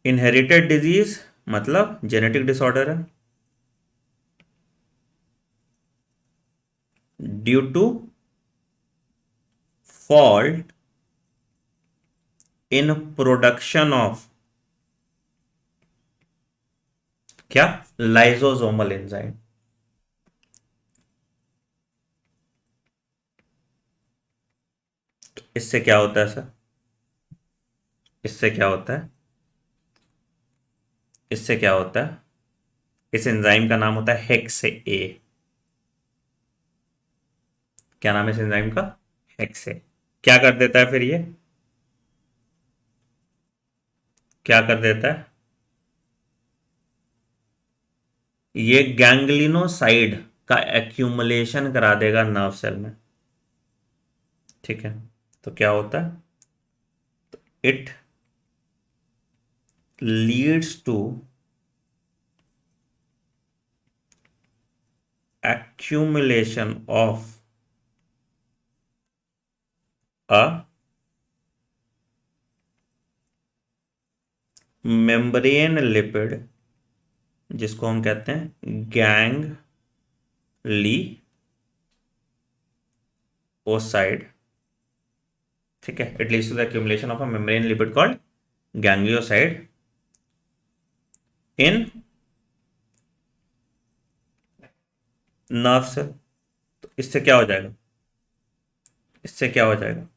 इनहेरिटेड डिजीज, मतलब जेनेटिक डिसऑर्डर है, due to fault in production of क्या? Lysosomal enzyme. इससे क्या होता है सर? इससे क्या होता है? इससे क्या होता है? इस एंजाइम का नाम होता है हेक्स ए। क्या नाम है इस एंजाइम का? हेक्स ए। क्या कर देता है फिर ये? क्या कर देता है? ये गैंग्लिनोसाइड का एक्यूमुलेशन करा देगा नर्व सेल में। ठीक है। तो क्या होता है? It leads to accumulation of a membrane lipid, जिसको हम कहते हैं गैंग्लियोसाइड। ठीक है। It leads to the accumulation of a membrane lipid called ganglioside in nerve cell. तो इससे क्या हो जाएगा, इससे क्या हो जाएगा,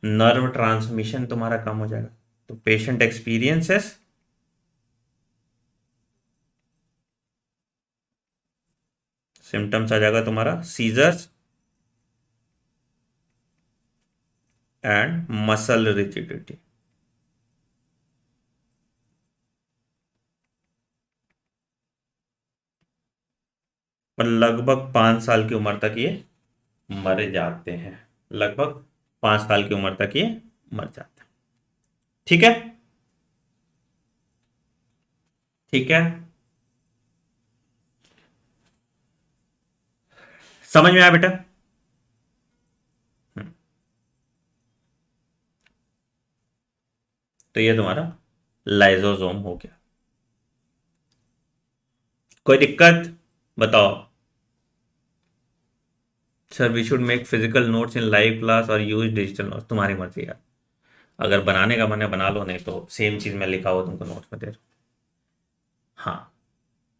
नर्व ट्रांसमिशन तुम्हारा कम हो जाएगा। तो पेशेंट एक्सपीरियंसेस सिम्टम्स आ जाएगा तुम्हारा सीजर्स एंड मसल रिजिडिटी। पर लगभग 5 साल की उम्र तक ये मर जाते हैं, लगभग 5 साल की उम्र तक ये मर जाते हैं। ठीक है, ठीक है, समझ में आया बेटा? हम्म, तो ये तुम्हारा लाइजोसोम हो गया। कोई दिक्कत बताओ? Sir we should make physical notes in live class और यूज डिजिटल नोट्स। तुम्हारी मर्जी यार, अगर बनाने का मन है बना लो, नहीं तो सेम चीज मैं लिखा हुआ तुमको नोट्स में दे रहा हूं। हाँ,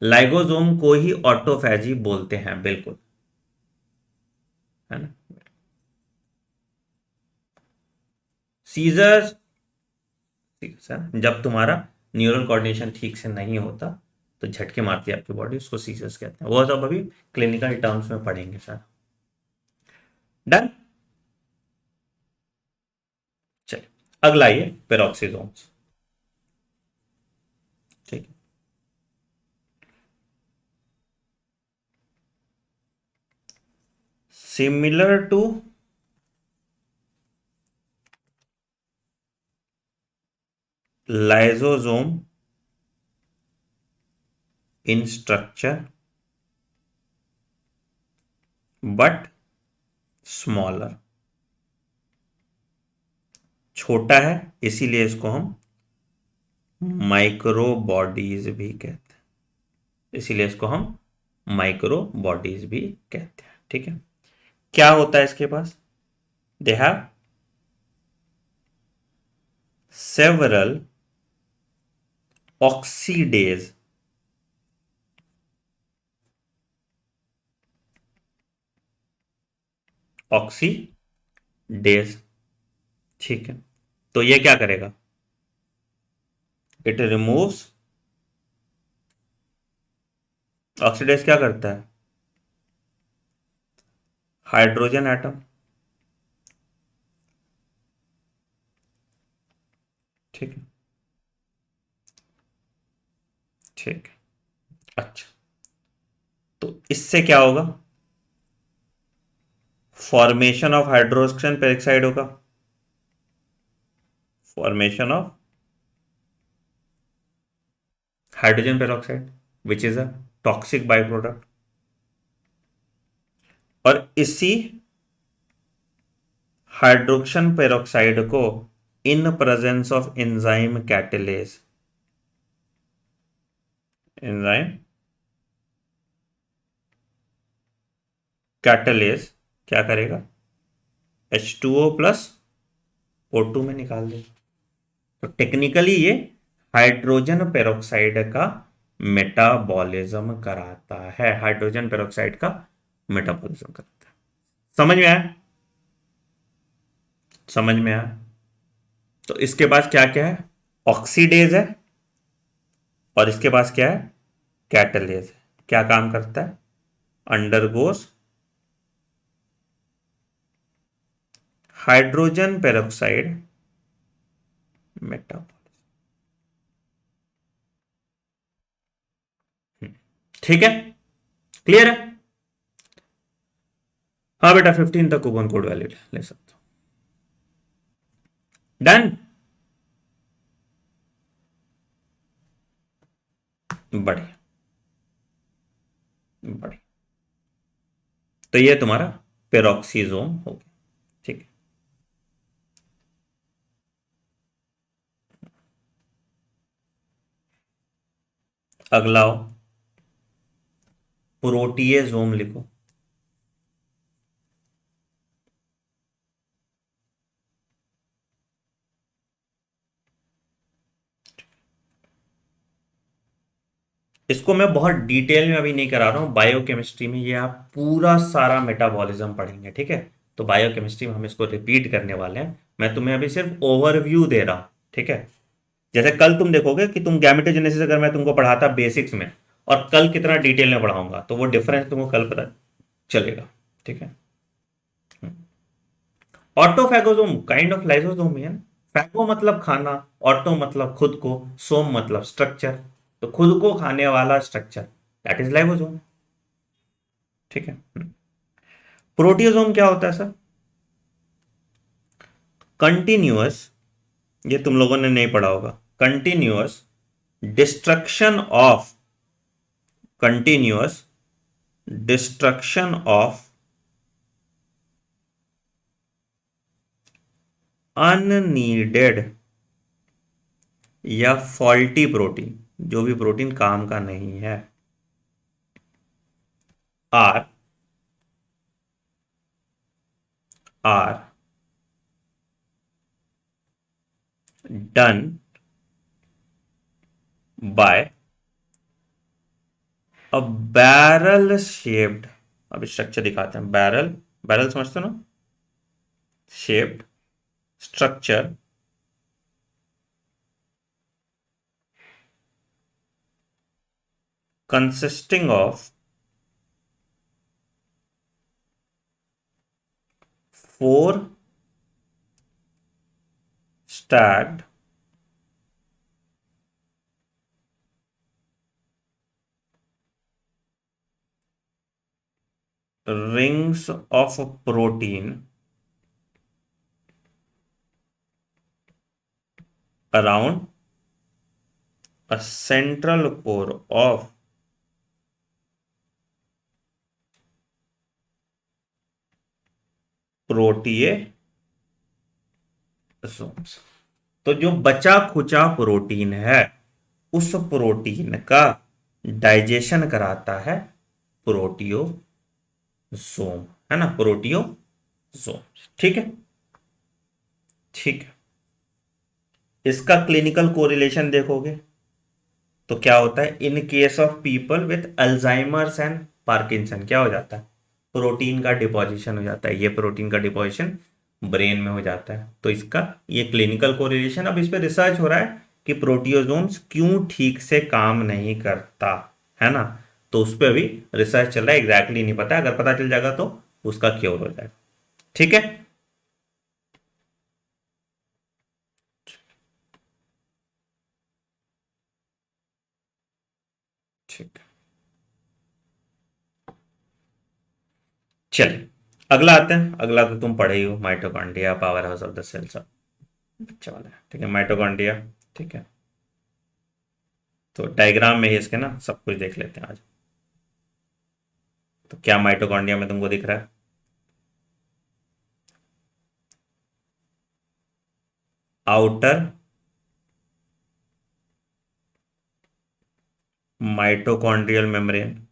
लाइगोसोम को ही ऑटोफैजी बोलते हैं, बिल्कुल, है ना। सीजर्स, सर जब तुम्हारा न्यूरल कोऑर्डिनेशन ठीक से नहीं होता तो झटके मारती है आपकी बॉडी, उसको सीजर्स कहते हैं। वो सब अभी क्लिनिकल टर्म्स में पढ़ेंगे सर। डन। चलिए अगला ये पेरोक्सीसोम्स। ठीक है, similar to lysosome in structure but smaller. छोटा है इसीलिए इसको हम माइक्रो बॉडीज भी कहते हैं, इसीलिए इसको हम माइक्रो बॉडीज भी कहते हैं। ठीक है, क्या होता है इसके पास, they have several oxidase, oxidase. ठीक है, तो ये क्या करेगा, इट रिमूव्स, ऑक्सीडेज क्या करता है, हाइड्रोजन एटम। ठीक है, ठीक है, अच्छा, तो इससे क्या होगा, फॉर्मेशन ऑफ हाइड्रोक्सिन पेरोक्साइड होगा, formation of hydrogen peroxide which is a toxic by product. और इसी हाइड्रोक्सिन पेरोक्साइड को in presence of enzyme catalase, enzyme catalase क्या करेगा, H2O प्लस O2 में निकाल देगा। तो टेक्निकली ये हाइड्रोजन पेरोक्साइड का मेटाबॉलिज्म कराता है, हाइड्रोजन पेरोक्साइड का मेटाबॉलिज्म कराता है। समझ में आया, समझ में आया? तो इसके पास क्या क्या है, ऑक्सीडेज है, और इसके पास क्या है, कैटलेज है। क्या काम करता है, अंडरगोस हाइड्रोजन पेरोक्साइड मेटाबॉलिज्म। ठीक है, क्लियर है? हाँ बेटा, 15 तक कूपन कोड वैलिड ले सकते हो। डन, बढ़िया, बढ़िया। तो ये तुम्हारा पेरोक्सीजोम हो गया। ठीक है, अगला हो, प्रोटीएजोम लिखो। इसको मैं बहुत डिटेल में अभी नहीं करा रहा हूँ, बायोकेमिस्ट्री में ये आप पूरा सारा मेटाबॉलिज्म पढ़ेंगे, ठीक है। तो बायोकेमिस्ट्री में हम इसको रिपीट करने वाले हैं, मैं तुम्हें अभी सिर्फ ओवरव्यू दे रहा हूँ, ठीक है। जैसे कल तुम देखोगे कि तुम गैमेटोजेनेसिस अगर मैं तुमको पढ़ाता बेसिक्स में, और कल कितना डिटेल में पढ़ाऊंगा, तो वो डिफरेंस तुमको कल पता चलेगा, ठीक है। ऑटोफैगोसोम काइंड ऑफ लाइसोसोम है। फैगो मतलब खाना, ऑटो मतलब खुद को, सोम मतलब स्ट्रक्चर, तो खुद को खाने वाला स्ट्रक्चर दैट इज लाइसोसोम, ठीक है। प्रोटियोसोम क्या होता है सर? कंटिन्यूअस, ये तुम लोगों ने नहीं पढ़ा होगा, continuous destruction of, continuous destruction of unneeded या फॉल्टी प्रोटीन, जो भी प्रोटीन काम का नहीं है, are are done by a barrel shaped, अब स्ट्रक्चर दिखाते हैं। बैरल, बैरल समझते हो ना, shaped structure consisting of four stacked rings of protein around a central core of proteasomes। तो जो बचा खुचा प्रोटीन है, उस प्रोटीन का डाइजेशन कराता है प्रोटियोसोम, है ना, प्रोटियोसोम, ठीक है, ठीक है। इसका क्लिनिकल कोरिलेशन देखोगे तो क्या होता है, in case of people with Alzheimer's and Parkinson क्या हो जाता है, प्रोटीन का डिपोजिशन हो जाता है, ये प्रोटीन का डिपोजिशन ब्रेन में हो जाता है। तो इसका ये क्लिनिकल कोरिलेशन, अब इस पे रिसर्च हो रहा है कि प्रोटियोजोम्स क्यों ठीक से काम नहीं करता, है ना। तो उस पर अभी रिसर्च चल रहा है, एग्जैक्टली नहीं पता, अगर पता चल जाएगा तो उसका क्योर हो जाएगा, ठीक है। ठीक, चलिए अगला आते हैं। अगला तो तुम पढ़े ही हो, mitochondria powerhouse of the cells, अच्छा वाला है, ठीक है, माइटोकॉन्ड्रिया, ठीक है। तो डायग्राम में ही इसके ना सब कुछ देख लेते हैं आज। तो क्या माइटोकॉन्ड्रिया में तुमको दिख रहा है, आउटर माइटोकॉन्ड्रियल मेम्ब्रेन,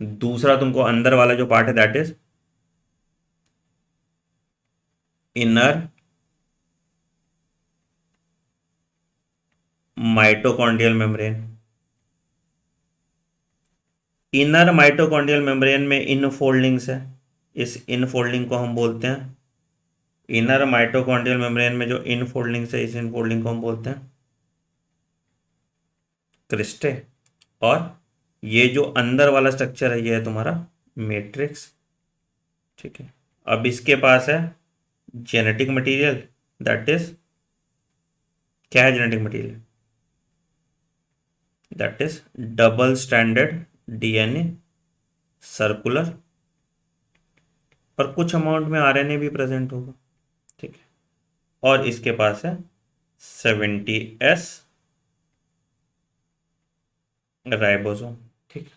दूसरा तुमको अंदर वाला जो पार्ट है that is inner mitochondrial membrane. Inner mitochondrial membrane में इनफोल्डिंग्स है, इस इनफोल्डिंग को हम बोलते हैं, इनर माइटोकॉन्ड्रियल मेम्ब्रेन में जो इनफोल्डिंग्स है, इस इनफोल्डिंग को हम बोलते हैं क्रिस्टे। और ये जो अंदर वाला स्ट्रक्चर है ये है तुम्हारा मैट्रिक्स, ठीक है। अब इसके पास है जेनेटिक मटेरियल, दैट इज, क्या है genetic material, that is double standard DNA, circular, और कुछ अमाउंट में आरएनए भी प्रेजेंट होगा, ठीक है। और इसके पास है 70S राइबोसोम, ठीक है।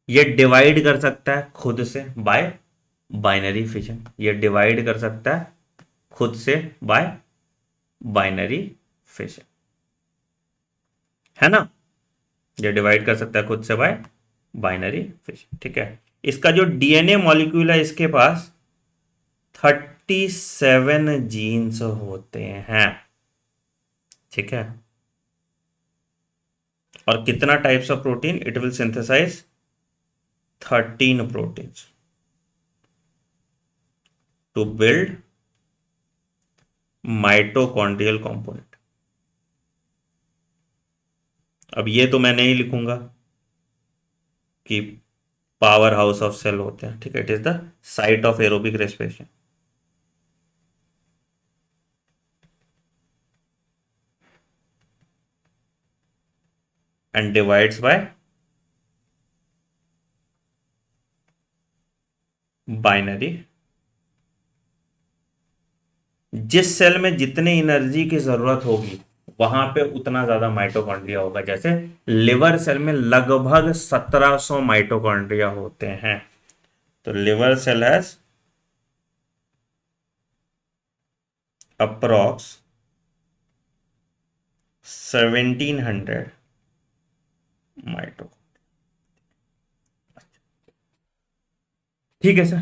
ये डिवाइड कर सकता है खुद से बाय बाइनरी फिजन, ये डिवाइड कर सकता है खुद से बाय बाइनरी फिजन, है ना, ये डिवाइड कर सकता है खुद से बाय बाइनरी फिजन, ठीक है। इसका जो डीएनए मॉलिक्यूल है इसके पास 37 जीन्स होते हैं, ठीक है। और कितना types of protein? It will synthesize 13 proteins to build mitochondrial component. अब ये तो मैं नहीं लिखूंगा कि पावर हाउस ऑफ सेल होते हैं, ठीक है। It is the site of aerobic respiration. And divides bye binary. जिस सेल में जितनी एनर्जी की जरूरत होगी वहां पे उतना ज्यादा माइटोकॉन्ड्रिया होगा। जैसे लिवर सेल में लगभग 1700 माइटोकॉन्ड्रिया होते हैं। तो लिवर सेल हैज अप्रॉक्स 1700 माइटो। ठीक है sir.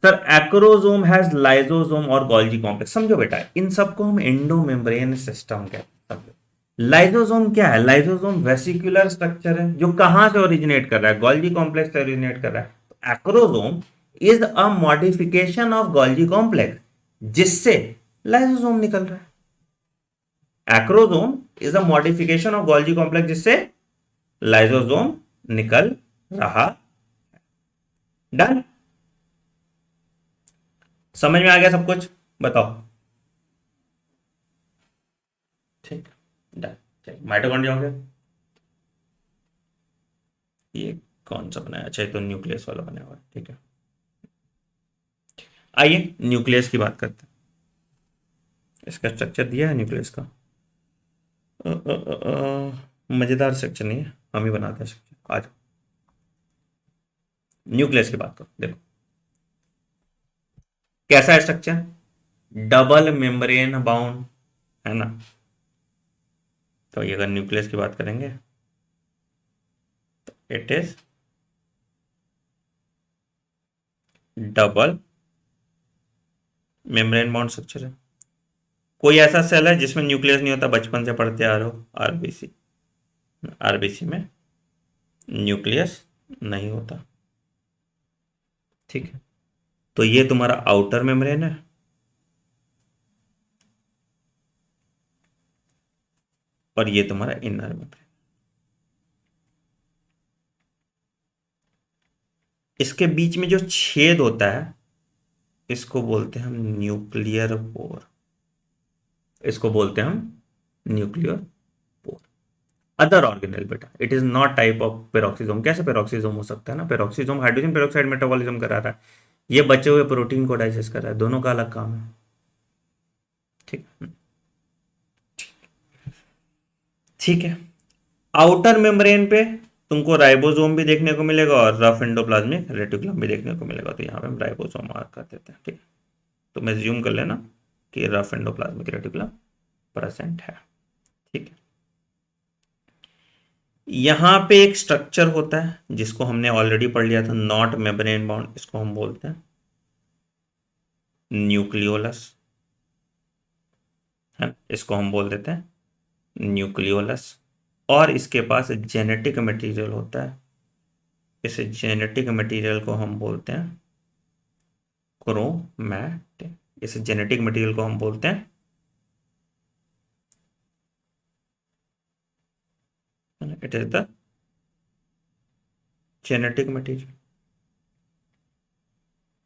Sir acrosome has lysosome और गोल्गी कॉम्प्लेक्स। समझो बेटा, इन सबको हम एंडो मेम्ब्रेन सिस्टम कहते हैं। समझो लाइसोसोम क्या है? लाइसोसोम वेसिकुलर स्ट्रक्चर है जो कहां से ओरिजिनेट कर रहा है? गोल्गी कॉम्प्लेक्स से ओरिजिनेट कर रहा है। तो acrosome is a modification of Golgi complex जिससे लाइसोसोम निकल रहा है। Acrosome is a modification of Golgi complex जिससे लाइसोसोम निकल रहा। डन? समझ में आ गया सब कुछ? बताओ। ठीक, डन। चलिए माइटोकॉन्ड्रिया हो गया। ये कौन सा बनाया? अच्छा, ये तो न्यूक्लियस वाला बनाया हुआ है, ठीक है। आइए न्यूक्लियस की बात करते हैं। इसका स्ट्रक्चर दिया है न्यूक्लियस का। मजेदार स्ट्रक्चर नहीं है, हम ही बनाते हैं स्ट्रक्चर। आज न्यूक्लियस की बात करो, देखो कैसा है स्ट्रक्चर। डबल मेम्ब्रेन बाउंड है ना। तो ये अगर न्यूक्लियस की बात करेंगे तो it is double membrane bound structure है। कोई ऐसा सेल है जिसमें न्यूक्लियस नहीं होता? बचपन से पढ़ते आ रहे हो, आरबीसी। आरबीसी में न्यूक्लियस नहीं होता, ठीक है। तो ये तुम्हारा आउटर मेम्ब्रेन है और ये तुम्हारा इनर मेम्ब्रेन। इसके बीच में जो छेद होता है इसको बोलते हैं हम न्यूक्लियर पोर। इसको बोलते हैं हम न्यूक्लियर पोर। अदर ऑर्गेनेल बेटा, it is not type of peroxisome. कैसे पेरोक्सिसोम हो सकता है ना? पेरोक्सिसोम हाइड्रोजन पेरोक्साइड मेटाबॉलिज्म करा रहा है, ये बचे हुए प्रोटीन को डाइजेस्ट कर रहा है। दोनों का अलग काम है, ठीक है। ठीक है। आउटर मेम्ब्रेन पे तुमको राइबोसोम भी देखने को मिलेगा और रफ एंडोप्लाज्मिक रेटिकुलम भी देखने को मिलेगा। तो यहाँ पे हम राइबोसोम मार्क कर देते हैं, ठीक है। तो मैं ज्यूम कर लेना कि रफ एंडोप्लाज्मिक रेटिकुलम प्रेजेंट है, ठीक है। यहां पे एक स्ट्रक्चर होता है जिसको हमने ऑलरेडी पढ़ लिया था, नॉट मेम्ब्रेन बाउंड। इसको हम बोलते हैं न्यूक्लियोलस, है। इसको हम बोल देते हैं न्यूक्लियोलस। और इसके पास जेनेटिक मटेरियल होता है। इस जेनेटिक मटेरियल को हम बोलते हैं क्रोमैटिन। इस जेनेटिक मटेरियल को हम बोलते हैं it is the genetic material,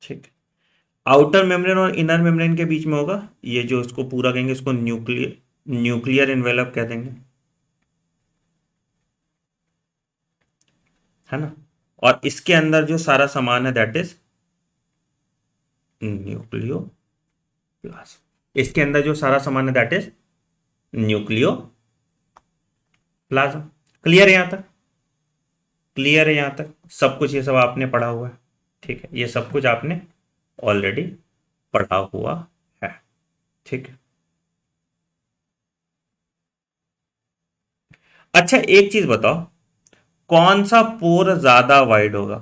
ठीक है। आउटर मेम्ब्रेन और इनर मेम्ब्रेन के बीच में होगा ये जो इसको पूरा कहेंगे, इसको न्यूक्लियर न्यूक्लियर इन्वेलप कह देंगे, है ना। और इसके अंदर जो सारा सामान है दैट इज न्यूक्लियोप्लाज्म। इसके अंदर जो सारा सामान है दैट इज न्यूक्लियोप्लाज्म। क्लियर है यहां तक? क्लियर है यहां तक सब कुछ? ये सब आपने पढ़ा हुआ है, ठीक है। ये सब कुछ आपने ऑलरेडी पढ़ा हुआ है, ठीक है। अच्छा एक चीज बताओ, कौन सा पोर ज्यादा वाइड होगा?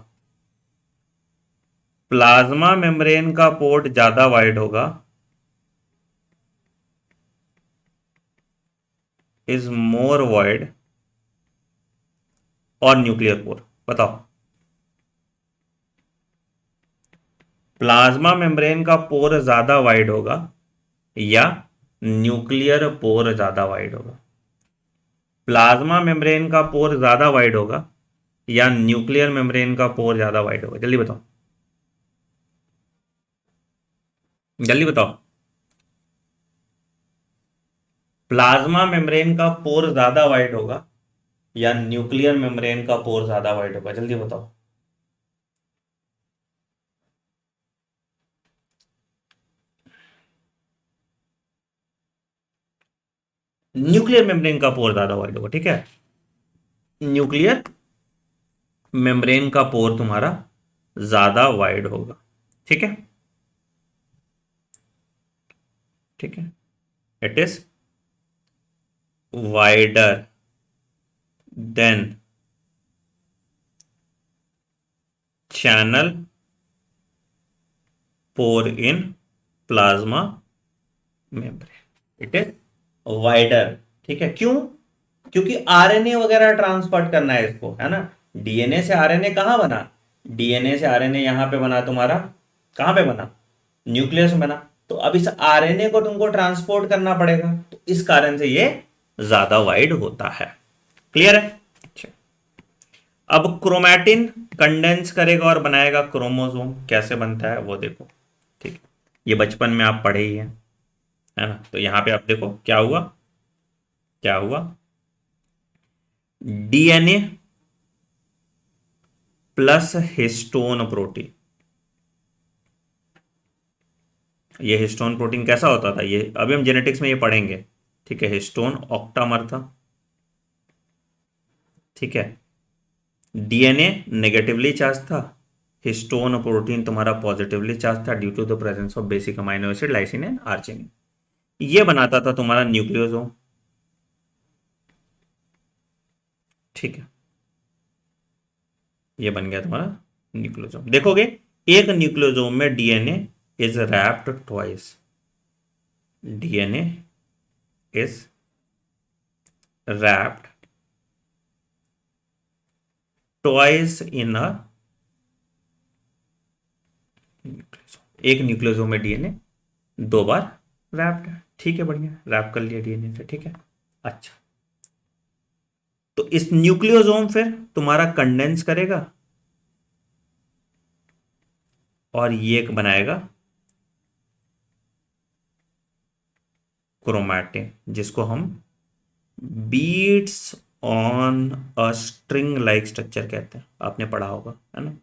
प्लाज्मा मेम्ब्रेन का पोर्ट ज्यादा वाइड होगा, इज मोर वाइड और न्यूक्लियर पोर, बताओ। प्लाज्मा मेम्ब्रेन का पोर ज्यादा वाइड होगा या न्यूक्लियर पोर ज्यादा वाइड होगा? प्लाज्मा मेम्ब्रेन का पोर ज्यादा वाइड होगा या न्यूक्लियर मेम्ब्रेन का पोर ज्यादा वाइड होगा? जल्दी बताओ, जल्दी बताओ। प्लाज्मा मेम्ब्रेन का पोर ज्यादा वाइड होगा या न्यूक्लियर मेम्ब्रेन का पोर ज्यादा वाइड होगा? जल्दी बताओ। न्यूक्लियर मेम्ब्रेन का पोर ज्यादा वाइड होगा, ठीक है। न्यूक्लियर मेम्ब्रेन का पोर तुम्हारा ज्यादा वाइड होगा, ठीक है। ठीक है, it is wider than channel pore in plasma membrane. It is wider, ठीक है। क्यों? क्योंकि आरएनए वगैरह ट्रांसपोर्ट करना है इसको, है ना। डीएनए से आरएनए कहां बना? डीएनए से आरएनए यहां पे बना तुम्हारा, कहां पे बना? न्यूक्लियस में बना। तो अब इस आरएनए को तुमको ट्रांसपोर्ट करना पड़ेगा, तो इस कारण से ये ज्यादा वाइड होता है। क्लियर है? अच्छा। अब क्रोमैटिन कंडेंस करेगा और बनाएगा क्रोमोसोम। कैसे बनता है वो देखो, ठीक। ये बचपन में आप पढ़े ही हैं, है ना। तो यहां पे आप देखो क्या हुआ, क्या हुआ। DNA plus histone protein. ये हिस्टोन प्रोटीन कैसा होता था, ये अभी हम जेनेटिक्स में ये पढ़ेंगे, ठीक है। हिस्टोन ऑक्टामर था, ठीक है। डीएनए नेगेटिवली चार्ज था, हिस्टोन प्रोटीन तुम्हारा पॉजिटिवली चार्ज था due to the presence of basic amino acid lysine and arginine. ये बनाता था तुम्हारा न्यूक्लियोसोम, ठीक है। ये बन गया तुम्हारा न्यूक्लियोसोम। देखोगे एक न्यूक्लियोसोम में DNA is wrapped twice, DNA is wrapped twice in a nucleosome. एक न्यूक्लियोसोम में डीएनए दो बार रैप्ड है, ठीक है। बढ़िया, रैप कर लिया डीएनए से, ठीक है। अच्छा, तो इस न्यूक्लियोसोम फिर तुम्हारा कंडेंस करेगा और ये एक बनाएगा क्रोमैटिन, जिसको हम beads on a string like structure कहते हैं, आपने पढ़ा होगा, है ना।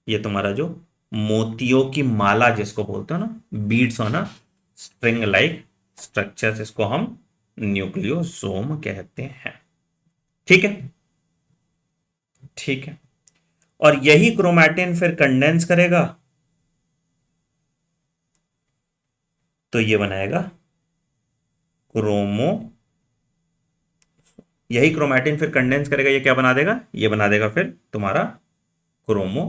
ये तुम्हारा जो मोतियों की माला जिसको बोलते हो ना, beads on a string like structure, इसको हम न्यूक्लियोसोम कहते हैं, ठीक है। ठीक है, और यही क्रोमैटिन फिर कंडेंस करेगा तो ये बनाएगा क्रोमो। यही क्रोमैटिन फिर कंडेंस करेगा, ये क्या बना देगा? ये बना देगा फिर तुम्हारा क्रोमो,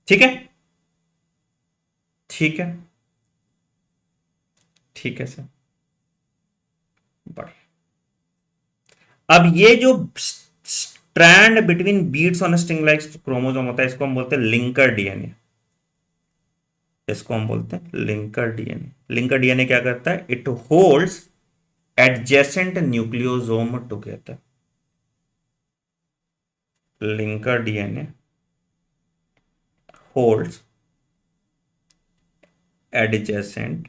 ठीक है। ठीक है, ठीक है सर, बढ़िया। अब ये जो strand between beads on string like chromosome होता है, इसको हम बोलते हैं लिंकर डीएनए। इसको हम बोलते हैं लिंकर डीएनए। लिंकर डीएनए क्या करता है? It holds adjacent nucleosome together. Linker DNA holds adjacent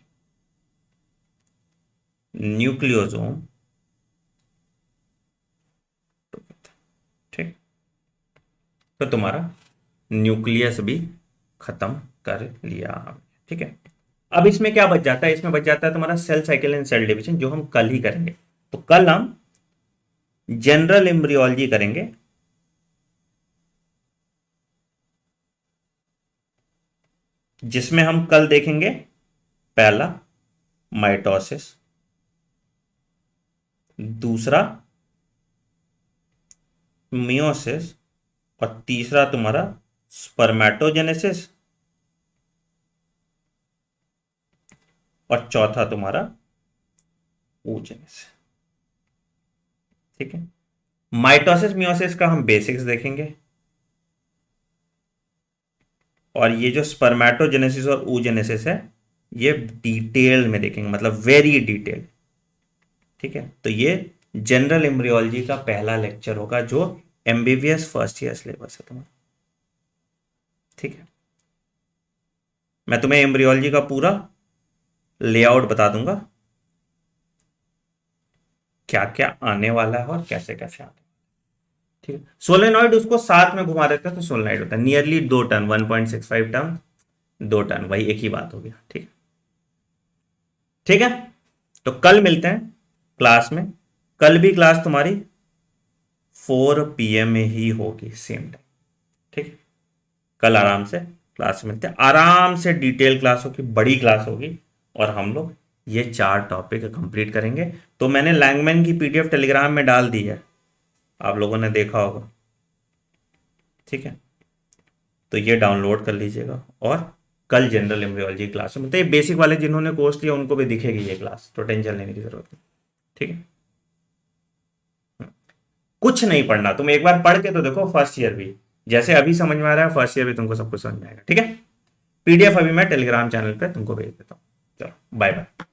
nucleosome, ठीक। तो तुम्हारा न्यूक्लियस भी खत्म कर लिया हमने, ठीक है। अब इसमें क्या बच जाता है? इसमें बच जाता है तुम्हारा cell cycle and cell division, जो हम कल ही करेंगे। तो कल हम जनरल एम्ब्रियोलॉजी करेंगे, जिसमें हम कल देखेंगे पहला माइटोसिस, दूसरा मियोसिस, और तीसरा तुम्हारा स्पर्मेटोजेनेसिस, और चौथा तुम्हारा oogenesis, ठीक है। माइटोसिस मियोसिस का हम बेसिक्स देखेंगे, और ये जो स्पर्मेटोजेनेसिस और oogenesis है ये डिटेल में देखेंगे, मतलब वेरी डिटेल। ठीक है, तो ये जनरल एम्ब्रियोलॉजी का पहला लेक्चर होगा जो एमबीबीएस फर्स्ट ईयर सिलेबस है तुम्हारा। ठीक है, मैं तुम्हें एम्ब्रियोलॉजी का पूरा लेआउट बता दूंगा, क्या क्या आने वाला है और कैसे कैसे आने। ठीक है, सोलेनॉइड उसको साथ में घुमा देते हैं तो सोलेनॉइड होता है, नियरली 2 टन, 1.65 टन, 2 टन, वही एक ही बात हो गया। ठीक है, ठीक है, तो कल मिलते हैं क्लास में। कल भी क्लास तुम्हारी 4 PM में ही होगी, सेम टाइम। ठीक है, कल आराम से क्लास मिलते हैं, आराम से डिटेल क्लास होगी, बड़ी क्लास होगी, और हम लोग ये 4 टॉपिक कंप्लीट करेंगे। तो मैंने लैंगमैन की पीडीएफ टेलीग्राम में डाल दी है, आप लोगों ने देखा होगा। ठीक है, तो ये डाउनलोड कर लीजिएगा, और कल जनरल एम्ब्रियोलॉजी क्लास में, मतलब ये बेसिक वाले जिन्होंने कोर्स लिया उनको भी दिखेगी ये क्लास, तो टेंशन लेने की जरूरत नहीं। ठीक है, कुछ नहीं पढ़ना, तुम एक बार पढ़ के तो देखो, फर्स्ट ईयर भी जैसे अभी समझ में आ रहा है, फर्स्ट ईयर भी तुमको सब कुछ समझ में आएगा। ठीक है, पीडीएफ अभी मैं टेलीग्राम चैनल पे तुमको भेज देता हूँ। चलो बाय बाय।